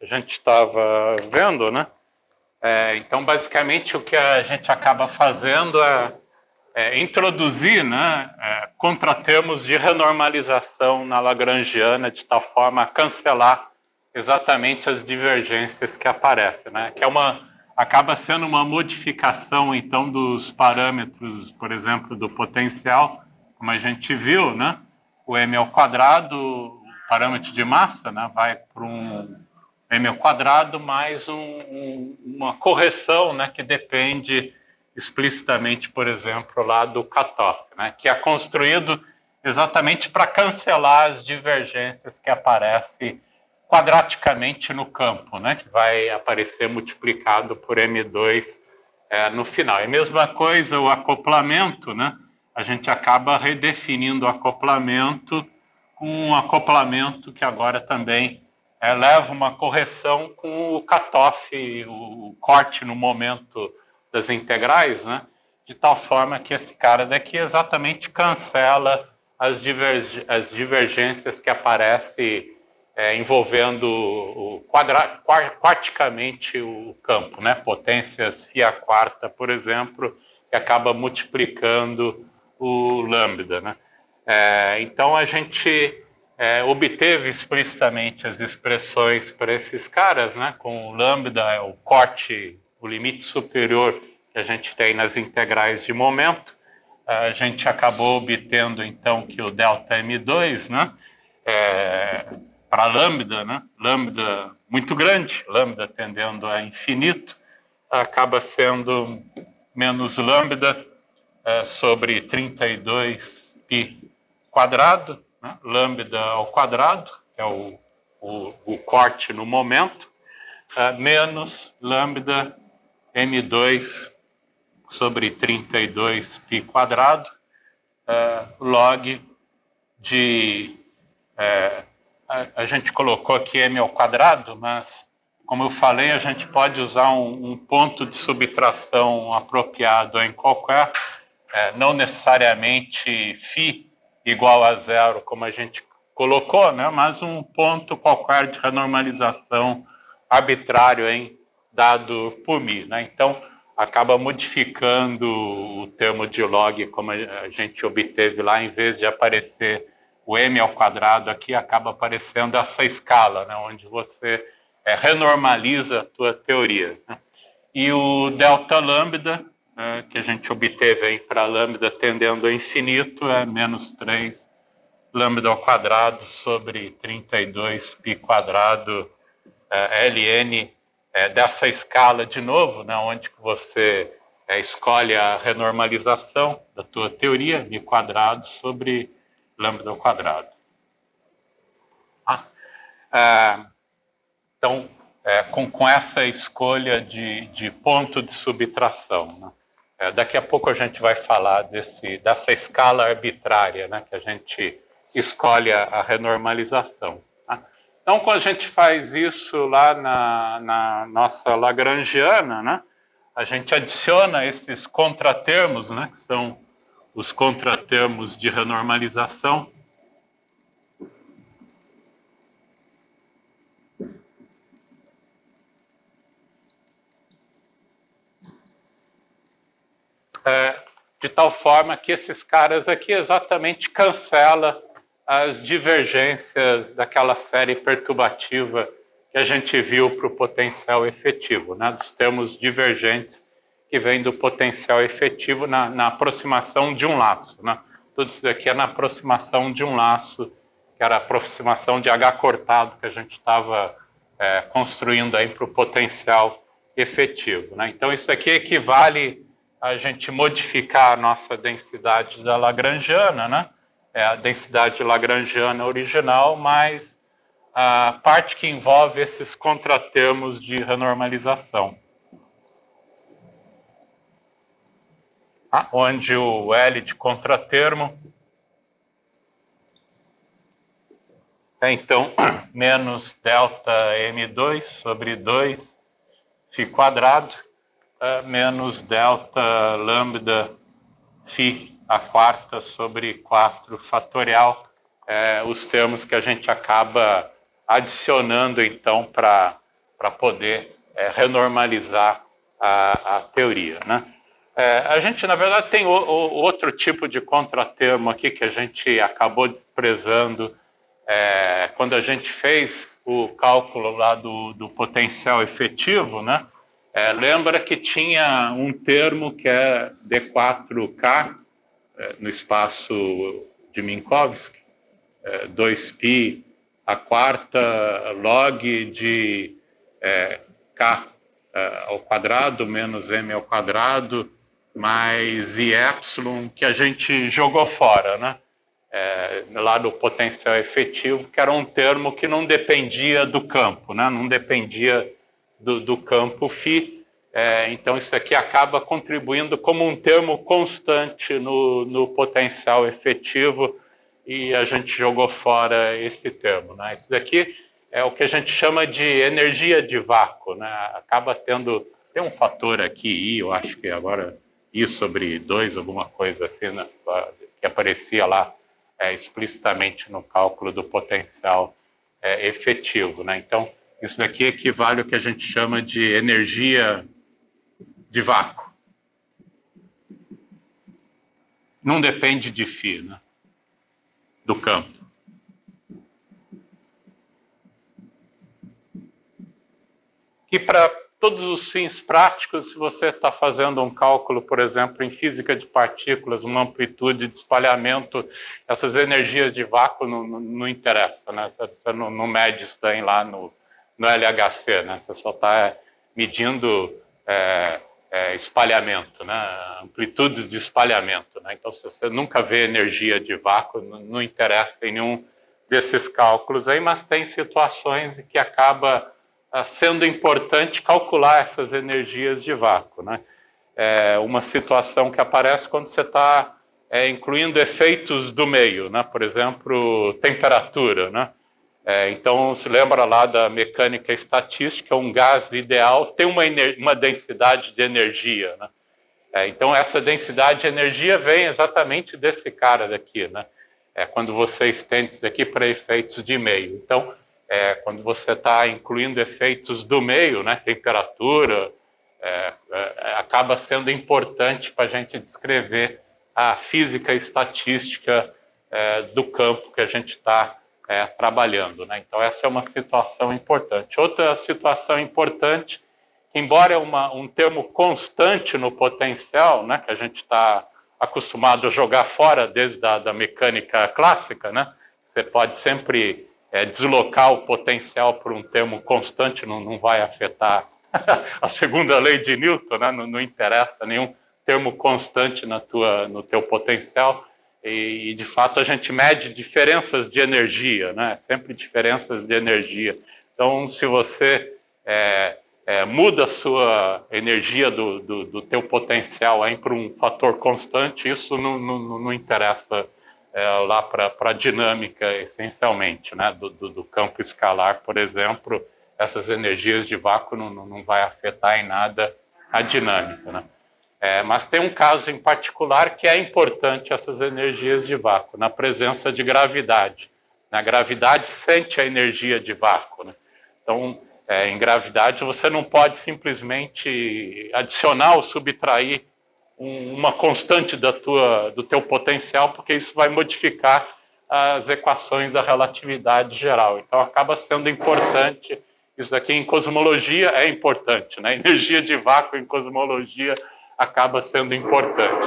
a gente estava vendo, né? Então, basicamente, o que a gente acaba fazendo é introduzir, né, contratermos de renormalização na Lagrangiana de tal forma a cancelar exatamente as divergências que aparecem, né? Que acaba sendo uma modificação, então, dos parâmetros, por exemplo, do potencial, como a gente viu, né? O m ao quadrado, o parâmetro de massa, né, vai para um m ao quadrado mais uma correção, né, que depende explicitamente, por exemplo, lá do cutoff, né, que é construído exatamente para cancelar as divergências que aparecem quadraticamente no campo, né, que vai aparecer multiplicado por M2 no final. E a mesma coisa o acoplamento, né, a gente acaba redefinindo o acoplamento com um acoplamento que agora também leva uma correção com o cutoff, o corte no momento das integrais, né, de tal forma que esse cara daqui exatamente cancela as divergências que aparecem envolvendo quarticamente o campo, né? Potências φ quarta, por exemplo, que acaba multiplicando o lambda, né? Então a gente obteve explicitamente as expressões para esses caras, né? Com o lambda, o corte, o limite superior que a gente tem nas integrais de momento, a gente acabou obtendo então que o delta M2, né? Para lambda, né? Lambda muito grande, lambda tendendo a infinito, acaba sendo menos lambda sobre 32 π quadrado, né? Lambda ao quadrado, que é o corte no momento, menos lambda M2 sobre 32 π quadrado, log de... a gente colocou aqui m ao quadrado, mas, como eu falei, a gente pode usar um ponto de subtração apropriado em qualquer, não necessariamente φ igual a zero, como a gente colocou, né, mas um ponto qualquer de renormalização arbitrário dado por μ, né? Então, acaba modificando o termo de log, como a gente obteve lá, em vez de aparecer o m ao quadrado aqui, acaba aparecendo essa escala, né, onde você renormaliza a tua teoria, né? E o delta lambda, que a gente obteve para lambda tendendo ao infinito, é menos 3 lambda ao quadrado sobre 32 π quadrado ln dessa escala de novo, né, onde você escolhe a renormalização da tua teoria, μ quadrado sobre lambda ao quadrado. Então, com essa escolha de ponto de subtração, né? Daqui a pouco a gente vai falar dessa escala arbitrária, né, que a gente escolhe a renormalização. Tá? Então, quando a gente faz isso lá na nossa Lagrangiana, né, a gente adiciona esses contratermos, né, que são os contratermos de renormalização. De tal forma que esses caras aqui exatamente cancelam as divergências daquela série perturbativa que a gente viu para o potencial efetivo, né? Dos termos divergentes que vêm do potencial efetivo na aproximação de um laço, né? Tudo isso daqui é na aproximação de um laço, que era a aproximação de H cortado que a gente estava construindo aí para o potencial efetivo, né? Então isso aqui equivale a gente modificar a nossa densidade da Lagrangiana, né? A densidade Lagrangiana original, mais a parte que envolve esses contratermos de renormalização. Onde o L de contratermo então menos delta M2 sobre 2 φ quadrado, menos delta lambda φ a quarta sobre 4 fatorial, os termos que a gente acaba adicionando, então, para para poder renormalizar a teoria, né? A gente, na verdade, tem outro tipo de contratermo aqui que a gente acabou desprezando quando a gente fez o cálculo lá do potencial efetivo, né? Lembra que tinha um termo que é D4K no espaço de Minkowski, 2π a quarta log de K ao quadrado menos M ao quadrado mais I epsilon, que a gente jogou fora, né? Lá do potencial efetivo, que era um termo que não dependia do campo, né? Não dependia do campo φ. Então, isso aqui acaba contribuindo como um termo constante no potencial efetivo, e a gente jogou fora esse termo, né? Isso daqui é o que a gente chama de energia de vácuo, né? Acaba tem um fator aqui, I, eu acho que agora I sobre 2, alguma coisa assim, né? Que aparecia lá explicitamente no cálculo do potencial efetivo, né? Então, isso daqui equivale ao que a gente chama de energia de vácuo. Não depende de φ, né? Do campo. E para todos os fins práticos, se você está fazendo um cálculo, por exemplo, em física de partículas, uma amplitude de espalhamento, essas energias de vácuo não interessa, né? Você não mede isso daí lá no LHC, né? Você só está medindo espalhamento, né? Amplitudes de espalhamento, né? Então, se você nunca vê energia de vácuo, não interessa em nenhum desses cálculos aí, mas tem situações em que acaba sendo importante calcular essas energias de vácuo, né? Uma situação que aparece quando você está incluindo efeitos do meio, né? Por exemplo, temperatura, né? Então, se lembra lá da mecânica estatística, um gás ideal tem uma densidade de energia, né? Então, essa densidade de energia vem exatamente desse cara daqui, né? Quando você estende isso daqui para efeitos de meio. Então, quando você está incluindo efeitos do meio, né, temperatura, acaba sendo importante para a gente descrever a física estatística do campo que a gente está trabalhando, né? Então, essa é uma situação importante. Outra situação importante, embora é um termo constante no potencial, né, que a gente está acostumado a jogar fora desde a mecânica clássica, né? Você pode sempre deslocar o potencial por um termo constante, não vai afetar a segunda lei de Newton, né? Não interessa nenhum termo constante no teu potencial, e de fato a gente mede diferenças de energia, né? Sempre diferenças de energia. Então, se você muda a sua energia do teu potencial para um fator constante, isso não interessa lá para a dinâmica, essencialmente, né? Do campo escalar, por exemplo, essas energias de vácuo não vai afetar em nada a dinâmica, né? Mas tem um caso em particular que é importante essas energias de vácuo, na presença de gravidade. A gravidade sente a energia de vácuo, né? Então, em gravidade, você não pode simplesmente adicionar ou subtrair uma constante do teu potencial, porque isso vai modificar as equações da relatividade geral. Então, acaba sendo importante. Isso daqui em cosmologia é importante, né? Energia de vácuo em cosmologia acaba sendo importante.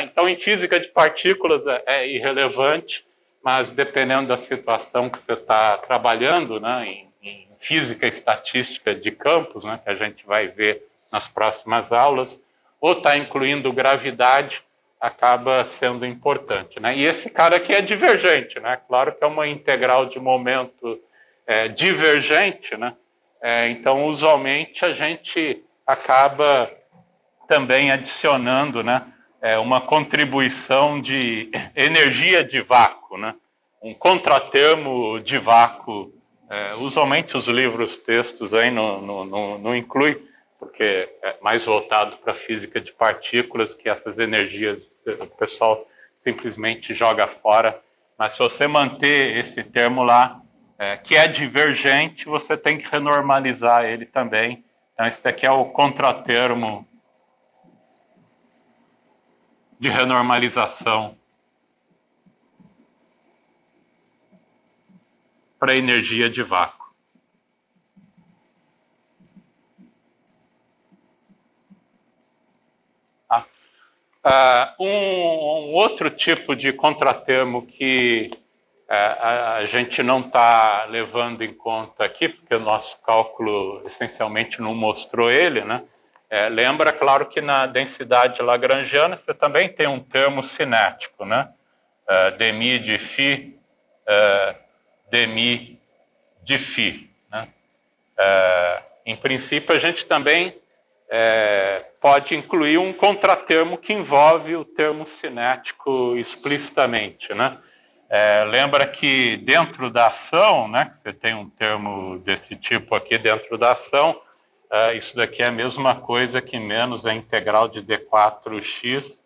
Então, em física de partículas é irrelevante, mas dependendo da situação que você está trabalhando, né, em física estatística de campos, né, que a gente vai ver nas próximas aulas, ou está incluindo gravidade, acaba sendo importante, né? E esse cara aqui é divergente, né? Claro que é uma integral de momento divergente, né? Então, usualmente, a gente acaba também adicionando, né, uma contribuição de energia de vácuo, né? Um contratermo de vácuo. Usualmente os livros textos aí não incluem, porque é mais voltado para a física de partículas, que essas energias o pessoal simplesmente joga fora. Mas se você manter esse termo lá, que é divergente, você tem que renormalizar ele também. Então, esse daqui é o contratermo de renormalização para energia de vácuo. Um outro tipo de contratermo que a gente não está levando em conta aqui, porque o nosso cálculo essencialmente não mostrou ele, né? Lembra, claro, que na densidade lagrangiana você também tem um termo cinético, né? Demi de Phi, demi de Phi. Né? Em princípio, a gente também pode incluir um contratermo que envolve o termo cinético explicitamente, né? Lembra que dentro da ação, né, que você tem um termo desse tipo aqui dentro da ação, isso daqui é a mesma coisa que menos a integral de d4x,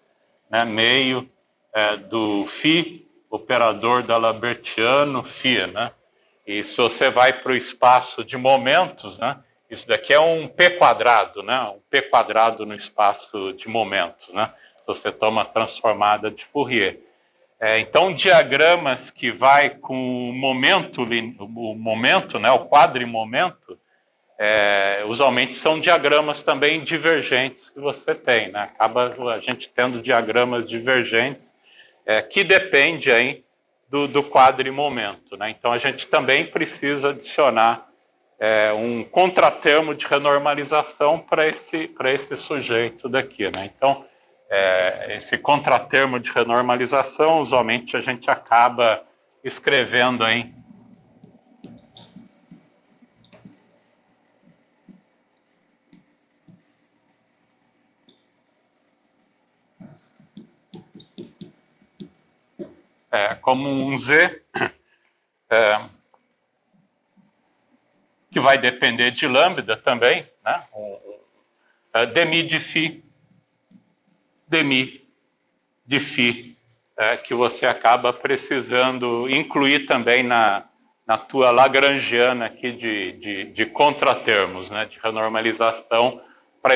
né, meio do φ, operador da Lambertiano, φ, né? E se você vai para o espaço de momentos, né, isso daqui é um p quadrado, né, um p quadrado no espaço de momentos, né, se você toma a transformada de Fourier. Então, diagramas que vai com o momento, né, o quadrimomento, usualmente são diagramas também divergentes que você tem, né? Acaba a gente tendo diagramas divergentes que depende aí do quadrimomento, né? Então, a gente também precisa adicionar um contratermo de renormalização para esse sujeito daqui, né? Então, esse contratermo de renormalização, usualmente a gente acaba escrevendo aí como um Z, que vai depender de lambda também, né? Demi de Phi, demi de Phi, que você acaba precisando incluir também na tua lagrangiana aqui de contratermos, né? De renormalização, para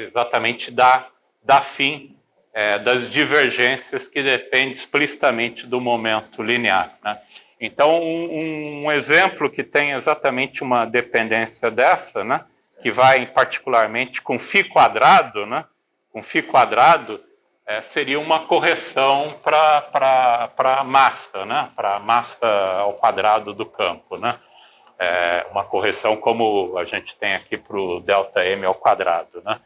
exatamente dar fim das divergências que dependem explicitamente do momento linear, né? Então, um exemplo que tem exatamente uma dependência dessa, né, que vai particularmente com φ quadrado, né, com φ quadrado, seria uma correção para a massa, né, para a massa ao quadrado do campo, né, uma correção como a gente tem aqui para o ΔM ao quadrado, né.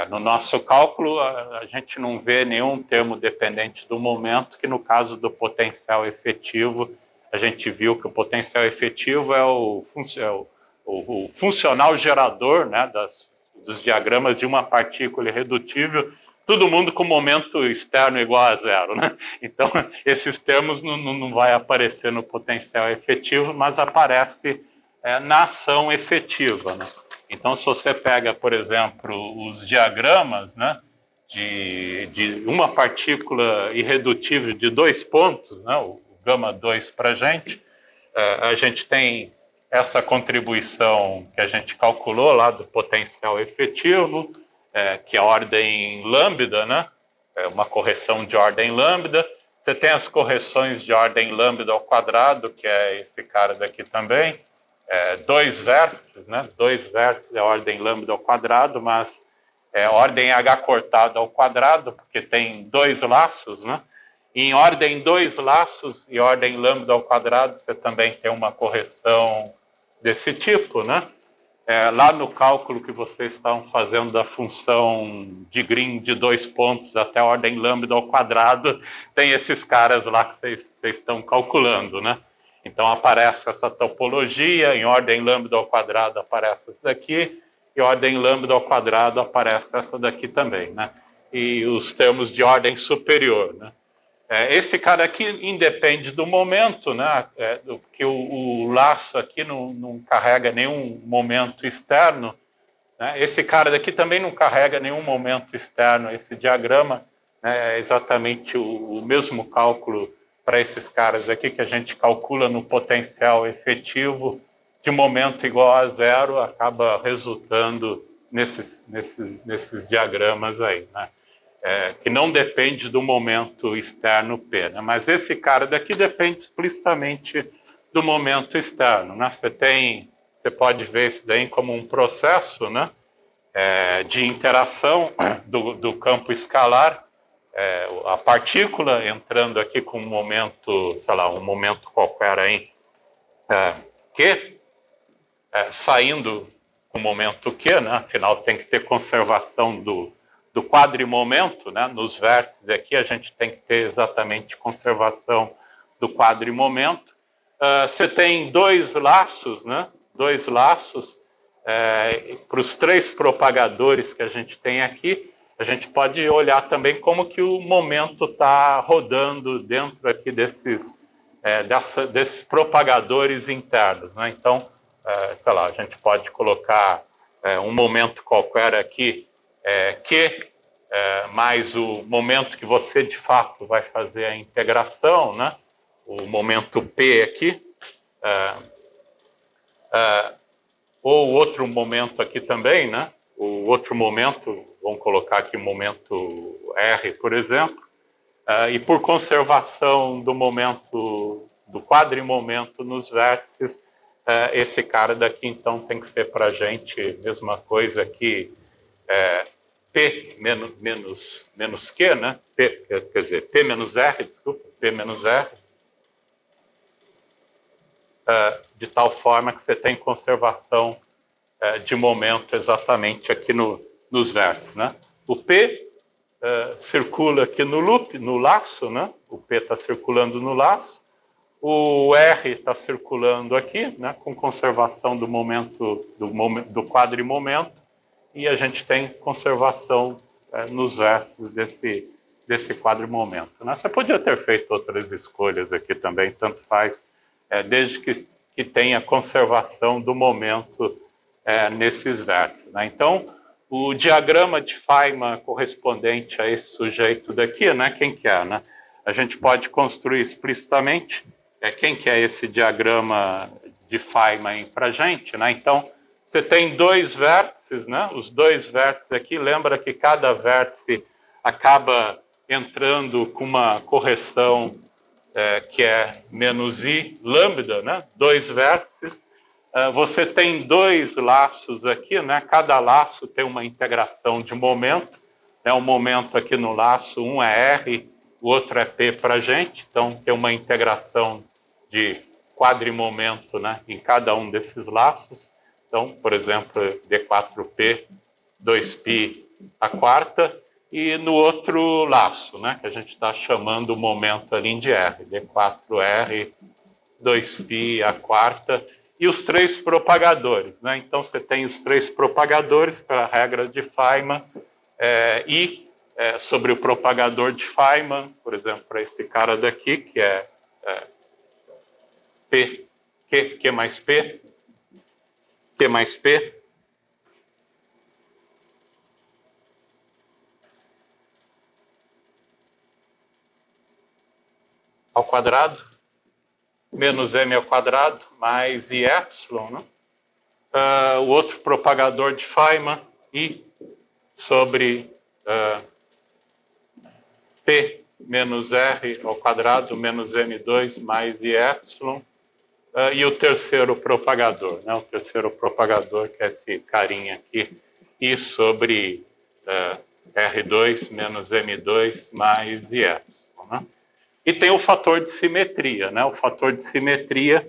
No nosso cálculo, a gente não vê nenhum termo dependente do momento, que no caso do potencial efetivo, a gente viu que o potencial efetivo é o funcional gerador, né, dos diagramas de uma partícula irredutível, todo mundo com momento externo igual a zero, né? Então, esses termos não vai aparecer no potencial efetivo, mas aparece na ação efetiva, né? Então, se você pega, por exemplo, os diagramas, né, de uma partícula irredutível de 2 pontos, né, o gama 2 para a gente tem essa contribuição que a gente calculou lá do potencial efetivo, que é a ordem lambda, né, uma correção de ordem lambda. Você tem as correções de ordem lambda ao quadrado, que é esse cara daqui também, 2 vértices, né, 2 vértices é a ordem lambda ao quadrado, mas ordem H cortada ao quadrado, porque tem 2 laços, né? Em ordem 2 laços e ordem lambda ao quadrado, você também tem uma correção desse tipo, né? Lá no cálculo que vocês estavam fazendo da função de Green de 2 pontos até a ordem lambda ao quadrado, tem esses caras lá que vocês estão calculando, né? Então aparece essa topologia, em ordem lambda ao quadrado aparece essa daqui, e ordem lambda ao quadrado aparece essa daqui também, né? E os termos de ordem superior, né? Esse cara aqui independe do momento, né? Porque o laço aqui não carrega nenhum momento externo, né? Esse cara daqui também não carrega nenhum momento externo. Esse diagrama, né, é exatamente o mesmo cálculo para esses caras aqui, que a gente calcula no potencial efetivo, de momento igual a zero, acaba resultando nesses diagramas aí, né? Que não depende do momento externo P, né? Mas esse cara daqui depende explicitamente do momento externo, né? Você pode ver isso daí como um processo, né? De interação do campo escalar, a partícula entrando aqui com um momento, sei lá, um momento qualquer aí, Q, saindo com o momento Q, né? Afinal tem que ter conservação do quadrimomento, né? Nos vértices aqui a gente tem que ter exatamente conservação do quadrimomento. Você tem dois laços, né? Dois laços para os três propagadores que a gente tem aqui. A gente pode olhar também como que o momento está rodando dentro aqui desses propagadores internos, né? Então, sei lá, a gente pode colocar um momento qualquer aqui, Q, mais o momento que você de fato vai fazer a integração, né? O momento P aqui, ou outro momento aqui também, né? O outro momento, vamos colocar aqui o momento R, por exemplo, e por conservação do momento, do quadrimomento nos vértices, esse cara daqui, então, tem que ser para a gente, mesma coisa aqui, P menos Q, né? Quer dizer, P menos R, desculpa, P menos R, de tal forma que você tem conservação de momento exatamente aqui nos vértices, né? O P circula aqui no loop, no laço, né? O P está circulando no laço, o R está circulando aqui, né? Com conservação do momento, do quadrimomento, e a gente tem conservação nos vértices desse quadrimomento, né? Você podia ter feito outras escolhas aqui também, tanto faz, desde que tenha conservação do momento nesses vértices, né? Então, o diagrama de Feynman correspondente a esse sujeito daqui, né? Quem que é, né? A gente pode construir explicitamente quem que é esse diagrama de Feynman para a gente, né? Então, você tem dois vértices, né? Os dois vértices aqui, lembra que cada vértice acaba entrando com uma correção que é menos I lambda, né? Dois vértices. Você tem dois laços aqui, né? Cada laço tem uma integração de momento. Um momento aqui no laço, um é R, o outro é P para a gente. Então, tem uma integração de quadrimomento, né? Em cada um desses laços. Então, por exemplo, D4P, 2π a quarta. E no outro laço, né, que a gente está chamando o momento ali de R, D4R, 2π a quarta, e os três propagadores, né? Então, você tem os três propagadores pela regra de Feynman, sobre o propagador de Feynman, por exemplo, para esse cara daqui, que é P, Q mais P, Q mais P, ao quadrado, menos m ao quadrado, mais i epsilon, né? O outro propagador de Feynman, I sobre P menos R ao quadrado, menos M2, mais I epsilon. E o terceiro propagador, né? O terceiro propagador, que é esse carinha aqui, I sobre R2 menos M2 mais I epsilon, né? E tem o fator de simetria, né? O fator de simetria,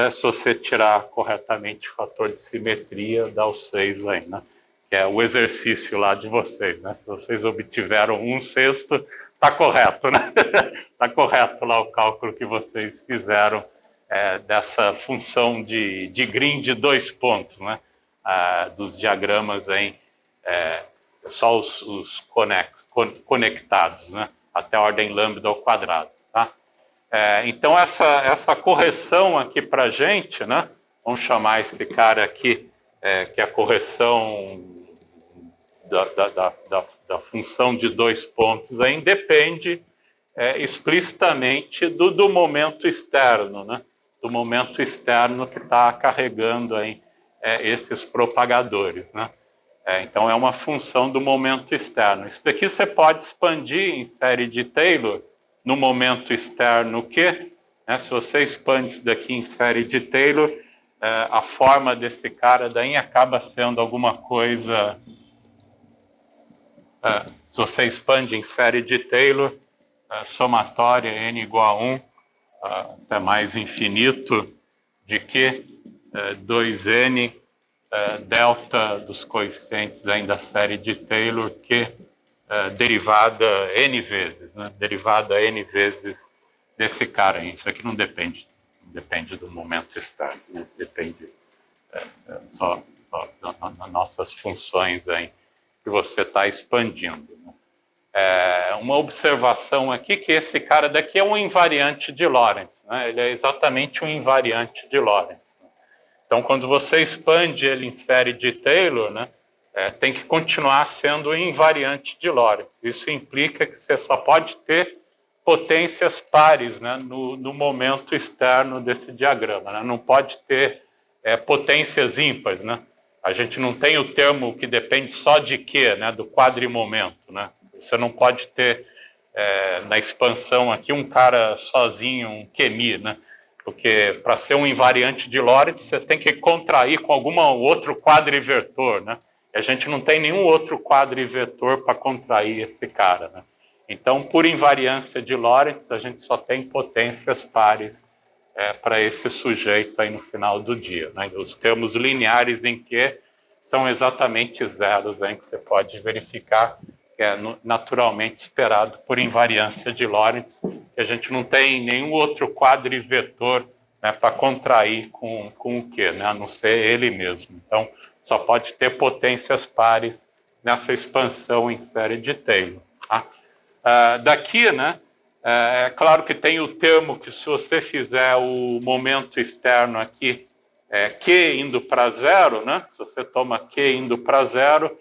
se você tirar corretamente o fator de simetria, dá os 6 aí, né? Que é o exercício lá de vocês, né? Se vocês obtiveram 1/6, tá correto, né? Tá correto lá o cálculo que vocês fizeram dessa função de Green de 2 pontos, né? Dos diagramas aí, só os conectados, né? Até a ordem lambda ao quadrado, tá? Então, essa correção aqui para a gente, né? Vamos chamar esse cara aqui, que é a correção da função de 2 pontos aí, depende explicitamente do momento externo, né? Do momento externo que está carregando aí, esses propagadores, né? Então é uma função do momento externo. Isso daqui você pode expandir em série de Taylor no momento externo Q, né? Se você expande isso daqui em série de Taylor, a forma desse cara daí acaba sendo alguma coisa. Se você expande em série de Taylor, somatória n igual a 1, até mais infinito, de Q, 2n, delta dos coeficientes aí da série de Taylor, Q, derivada n vezes, né? Derivada n vezes desse cara aí. Isso aqui não depende do momento externo, né? Depende só das nossas funções aí que você está expandindo, né? Uma observação aqui que esse cara daqui é um invariante de Lorentz, né? Ele é exatamente um invariante de Lorentz. Então, quando você expande ele em série de Taylor, né, tem que continuar sendo um invariante de Lorentz. Isso implica que você só pode ter potências pares, né, no momento externo desse diagrama, né? Não pode ter potências ímpares, né? A gente não tem o termo que depende só de Q, né, do quadrimomento, né? Você não pode ter, na expansão aqui, um cara sozinho, um QMI, né? Porque para ser um invariante de Lorentz, você tem que contrair com algum outro quadrivetor, né? E a gente não tem nenhum outro quadrivetor para contrair esse cara, né? Então, por invariância de Lorentz, a gente só tem potências pares para esse sujeito aí no final do dia, né? Os termos lineares em Q são exatamente zeros aí que você pode verificar, que é naturalmente esperado por invariância de Lorentz, que a gente não tem nenhum outro quadrivetor, né, para contrair com o Q, né, a não ser ele mesmo. Então, só pode ter potências pares nessa expansão em série de Taylor. Tá? Daqui, né, é claro que tem o termo que, se você fizer o momento externo aqui, Q indo para zero, né, se você toma Q indo para zero,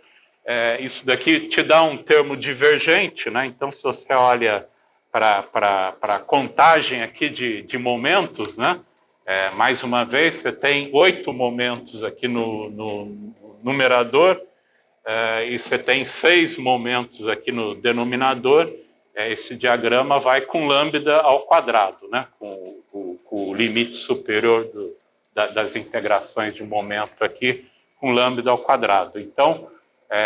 isso daqui te dá um termo divergente, né? Então, se você olha para a contagem aqui de momentos, né? Mais uma vez, você tem 8 momentos aqui no numerador, e você tem 6 momentos aqui no denominador. Esse diagrama vai com lambda ao quadrado, né? Com o limite superior das integrações de momento aqui, com lambda ao quadrado. Então,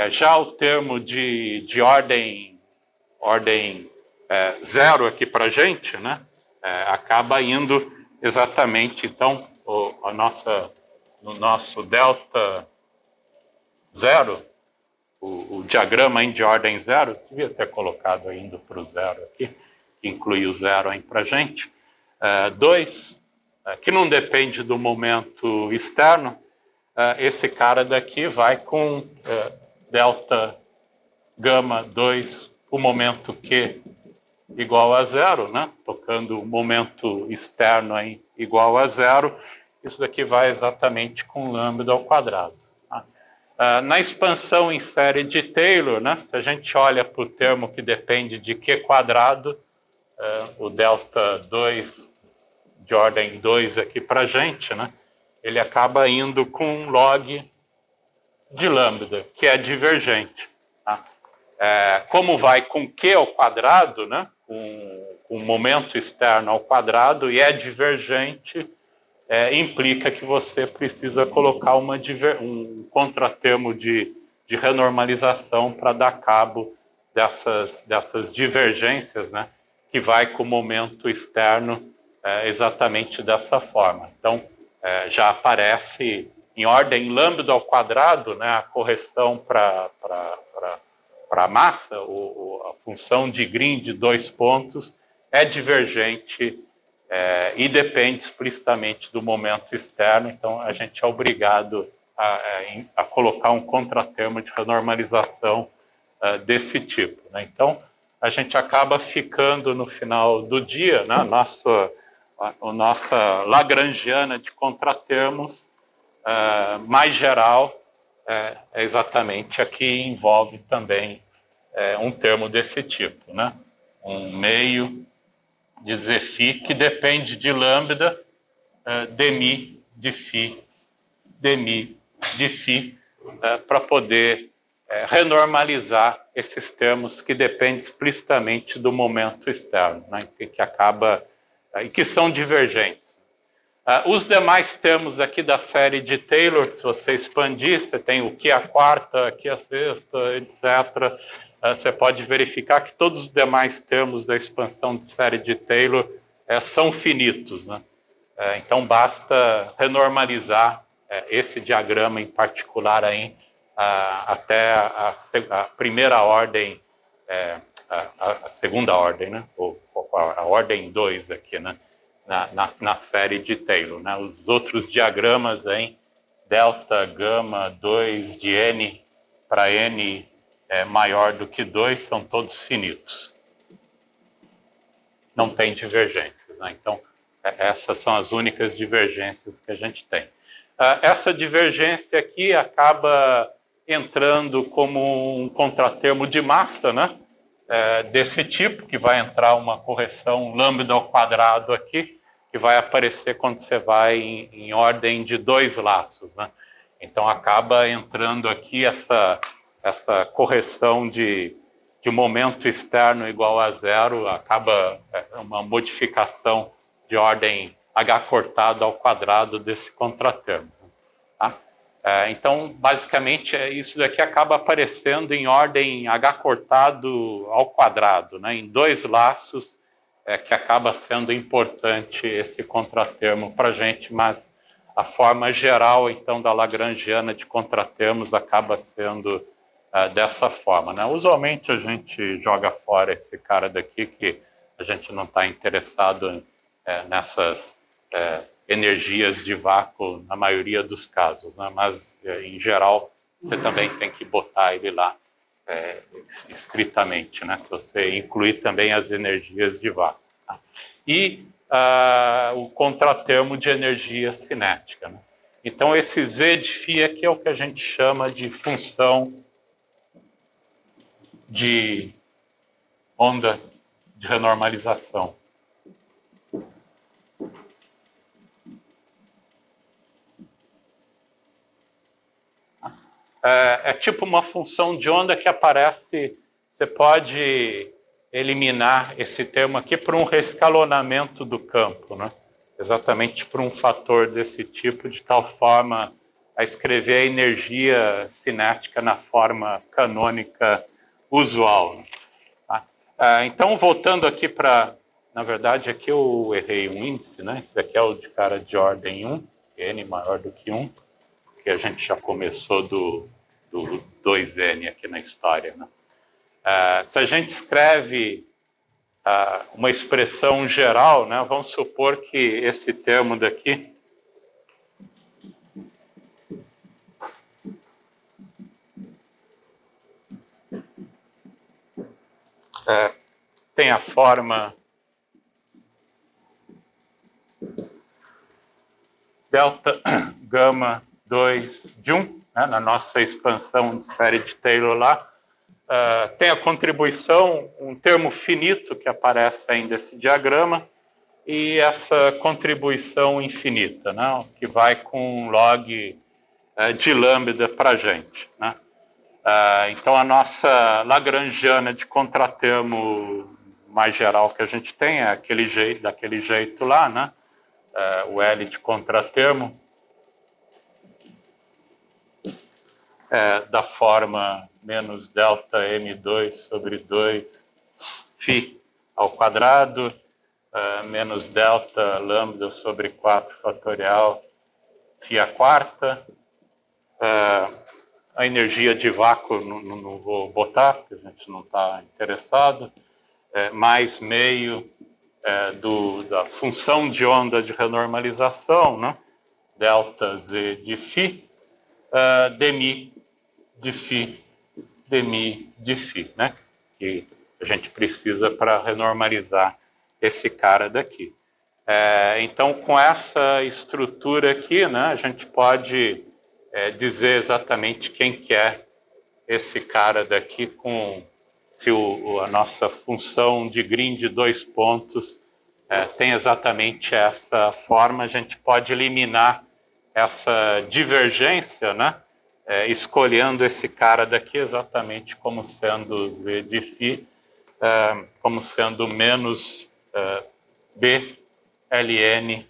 já o termo de ordem zero aqui para a gente, né, acaba indo exatamente, então, no nosso delta zero, o diagrama de ordem zero, devia ter colocado indo para o zero aqui, que inclui o zero aí para a gente, 2, que não depende do momento externo, esse cara daqui vai com delta gama 2, o momento Q igual a zero, né? Tocando o momento externo aí igual a zero, isso daqui vai exatamente com lambda ao quadrado. Tá? Na expansão em série de Taylor, né? Se a gente olha para o termo que depende de Q quadrado, o delta 2 de ordem 2 aqui para a gente, né? Ele acaba indo com log de lambda, que é divergente. Tá? Como vai com Q ao quadrado, né, com o momento externo ao quadrado, e é divergente, implica que você precisa colocar um contratermo de renormalização para dar cabo dessas divergências, né, que vai com o momento externo exatamente dessa forma. Então, já aparece em ordem lambda ao quadrado, né, a correção para a massa, a função de Green de 2 pontos é divergente e depende explicitamente do momento externo, então a gente é obrigado a colocar um contratermo de renormalização desse tipo, né? Então, a gente acaba ficando no final do dia, né, a nossa lagrangiana de contratermos mais geral, exatamente aqui envolve também um termo desse tipo, né? um meio de Zφ que depende de lambda dmi de φ, dmi de φ, para poder renormalizar esses termos que dependem explicitamente do momento externo, né, que acaba e que são divergentes. Os demais termos aqui da série de Taylor, se você expandir, você tem o que a quarta, aqui a sexta, etc. Você pode verificar que todos os demais termos da expansão de série de Taylor são finitos, né? Então basta renormalizar esse diagrama em particular aí, até a primeira ordem, a segunda ordem, né? Ou a ordem 2 aqui, né? Na série de Taylor, né? Os outros diagramas aí, delta, gama, 2 de n para n maior do que 2, são todos finitos. Não tem divergências, né? Então, essas são as únicas divergências que a gente tem. Essa divergência aqui acaba entrando como um contratermo de massa, né? Desse tipo, que vai entrar uma correção lambda ao quadrado aqui, que vai aparecer quando você vai em ordem de 2 laços, né? Então acaba entrando aqui essa correção de momento externo igual a 0, acaba uma modificação de ordem h cortado ao quadrado desse contratermo. Tá? Então, basicamente, isso daqui acaba aparecendo em ordem h cortado ao quadrado, né, em 2 laços, que acaba sendo importante esse contratermo para a gente, mas a forma geral, então, da Lagrangiana de contratermos acaba sendo dessa forma, né? Usualmente a gente joga fora esse cara daqui, que a gente não está interessado nessas energias de vácuo na maioria dos casos, né? Mas em geral você também tem que botar ele lá escritamente, né? Se você incluir também as energias de vácuo. Tá? E o contratermo de energia cinética, né? Então esse Z de φ aqui é o que a gente chama de função de onda de renormalização. É tipo uma função de onda que aparece, você pode eliminar esse termo aqui por um rescalonamento do campo, né? Exatamente por um fator desse tipo, de tal forma a escrever a energia cinética na forma canônica usual. Né? Tá? Então, voltando aqui para... Na verdade, aqui eu errei um índice, né? Esse aqui é o de cara de ordem 1, n maior do que 1, porque a gente já começou do 2n aqui na história. Né? Se a gente escreve uma expressão geral, né? Vamos supor que esse termo daqui tem a forma delta gama 2 de 1, né, na nossa expansão de série de Taylor lá, tem a contribuição, um termo finito que aparece aí nesse diagrama, e essa contribuição infinita, né, que vai com log de lambda para a gente. Né? Então, a nossa Lagrangiana de contratermo mais geral que a gente tem é daquele jeito lá, né? O L de contratermo da forma menos delta M2 sobre 2 φ ao quadrado, menos delta lambda sobre 4 fatorial φ à quarta. A energia de vácuo não vou botar, porque a gente não está interessado. Mais meio da função de onda de renormalização, né? Delta Z de φ, dmi de φ, dmi de φ, né? Que a gente precisa para renormalizar esse cara daqui. Então, com essa estrutura aqui, né, a gente pode dizer exatamente quem que é esse cara daqui com se a nossa função de Green de 2 pontos tem exatamente essa forma, a gente pode eliminar essa divergência, né? Escolhendo esse cara daqui exatamente como sendo z de φ, como sendo menos b ln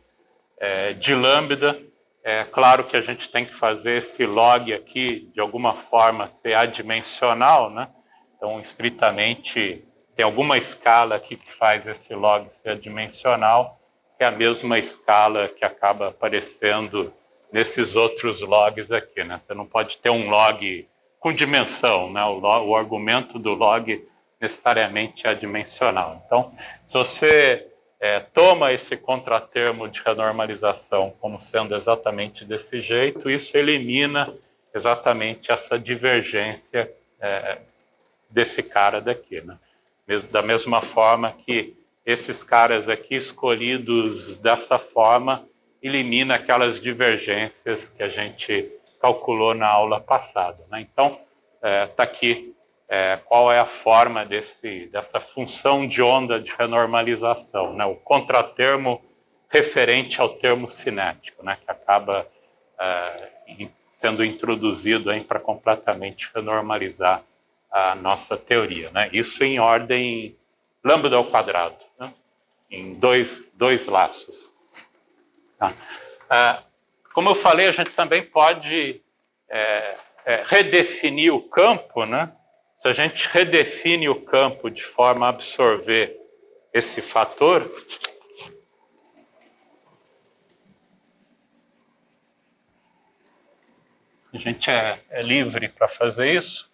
de lambda. É claro que a gente tem que fazer esse log aqui, de alguma forma, ser adimensional, né? Então, estritamente, tem alguma escala aqui que faz esse log ser adimensional, que é a mesma escala que acaba aparecendo nesses outros logs aqui, né? Você não pode ter um log com dimensão, né? O argumento do log necessariamente é adimensional. Então, se você toma esse contratermo de renormalização como sendo exatamente desse jeito, isso elimina exatamente essa divergência desse cara daqui, né? Da mesma forma que esses caras aqui escolhidos dessa forma elimina aquelas divergências que a gente calculou na aula passada, né? Então, está aqui qual é a forma dessa função de onda de renormalização, né? O contratermo referente ao termo cinético, né? Que acaba sendo introduzido para completamente renormalizar a nossa teoria, né? Isso em ordem lambda ao quadrado, né? Em dois laços. Tá? Como eu falei, a gente também pode redefinir o campo, né? Se a gente redefine o campo de forma a absorver esse fator, a gente é livre para fazer isso.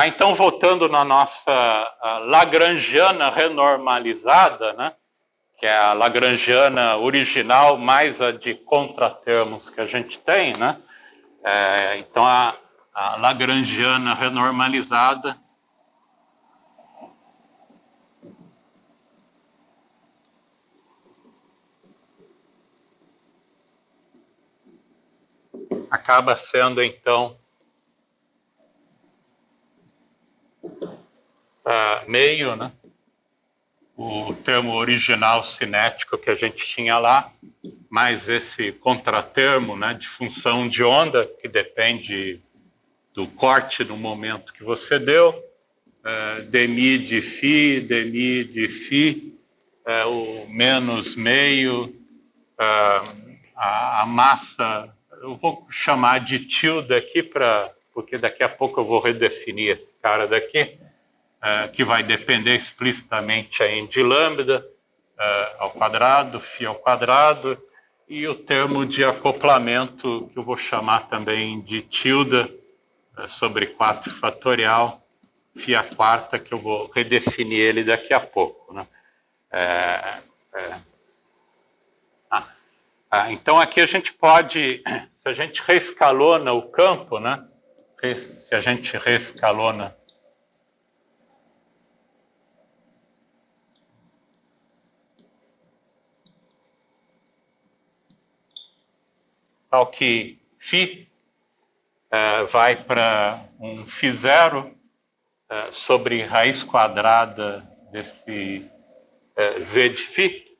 Então, voltando na nossa lagrangiana renormalizada, né? Que é a lagrangiana original mais a de contratermos que a gente tem, né? Então, a lagrangiana renormalizada acaba sendo, então, meio, né? O termo original cinético que a gente tinha lá, mais esse contratermo, né, de função de onda, que depende do corte no momento que você deu, dmi de φ, o menos meio, a massa, eu vou chamar de tilde aqui, porque daqui a pouco eu vou redefinir esse cara daqui, que vai depender explicitamente aí de lambda ao quadrado, φ ao quadrado, e o termo de acoplamento, que eu vou chamar também de tilde, sobre 4 fatorial, φ a quarta, que eu vou redefinir ele daqui a pouco, né? Então aqui a gente pode, se a gente reescalona o campo, né? Se a gente reescalona tal que φ vai para um φ0 sobre raiz quadrada desse z de φ,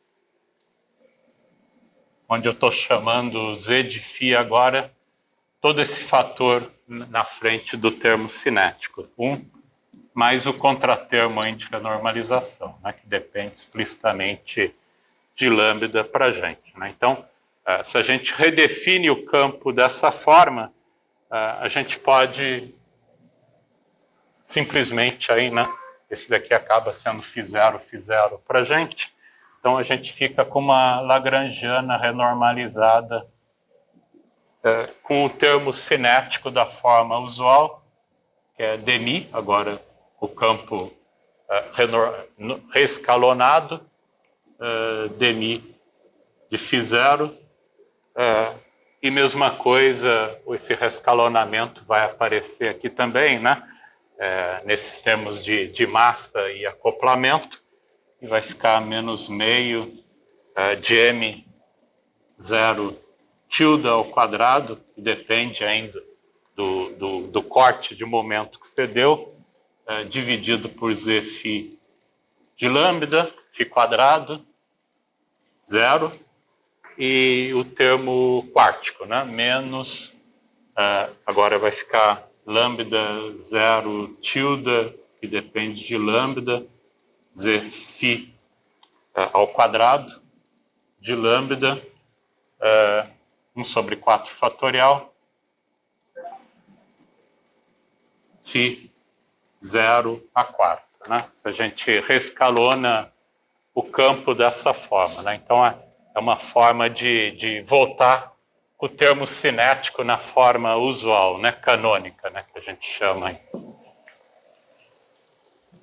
onde eu estou chamando z de φ agora, todo esse fator na frente do termo cinético, 1, mais o contratermo de renormalização, né, que depende explicitamente de lambda para a gente, né? Então, se a gente redefine o campo dessa forma, a gente pode simplesmente aí, né? Esse daqui acaba sendo φ0 para a gente. Então a gente fica com uma lagrangiana renormalizada com o termo cinético da forma usual, que é dmi, agora o campo reescalonado, dmi de φ0, e mesma coisa, esse reescalonamento vai aparecer aqui também, né? Nesses termos de massa e acoplamento, e vai ficar menos meio de m0 tilde ao quadrado, que depende ainda do corte de momento que você deu, dividido por zφ de lambda, φ quadrado, zero, e o termo quártico, né? Menos, agora vai ficar lambda zero tilde, que depende de lambda, zφ ao quadrado de lambda, 1 sobre 4 fatorial, φ zero a quarta, né? Se a gente rescalona o campo dessa forma, né? Então é uma forma de voltar o termo cinético na forma usual, né? Canônica, né? Que a gente chama aí.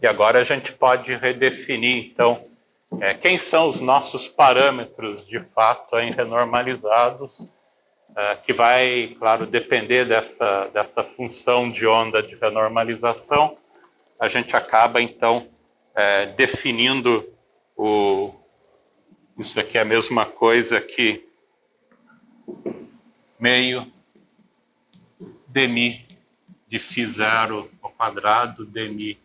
E agora a gente pode redefinir, então, quem são os nossos parâmetros de fato aí renormalizados, que vai, claro, depender dessa função de onda de renormalização. A gente acaba, então, definindo isso aqui é a mesma coisa que meio dmi de φ0 ao quadrado, dmi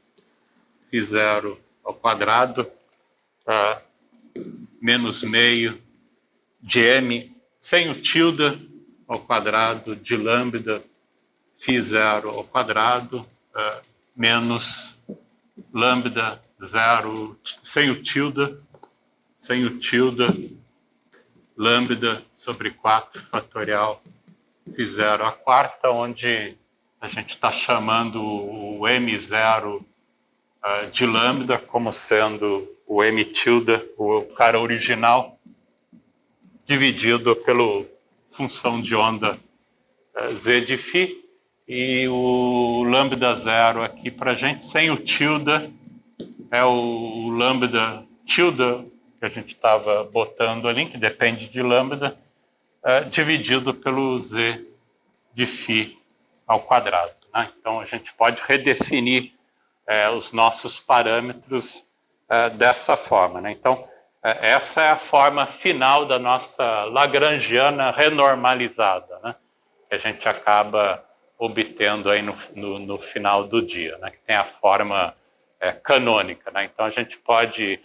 φ0 ao quadrado, menos meio de m sem o tilde ao quadrado de lambda φ0 ao quadrado, menos lambda zero sem o tilde, lambda sobre 4 fatorial φ0 à quarta, onde a gente está chamando o m0 de lambda como sendo o m tilde, o cara original, dividido pela função de onda z de φ, e o lambda zero aqui para a gente, sem o tilde, é o lambda tilde que a gente estava botando ali, que depende de lambda, dividido pelo z de φ ao quadrado, né? Então a gente pode redefinir os nossos parâmetros dessa forma, né? Então essa é a forma final da nossa lagrangiana renormalizada, né? Que a gente acaba obtendo aí no final do dia, né? Que tem a forma canônica, né? Então a gente pode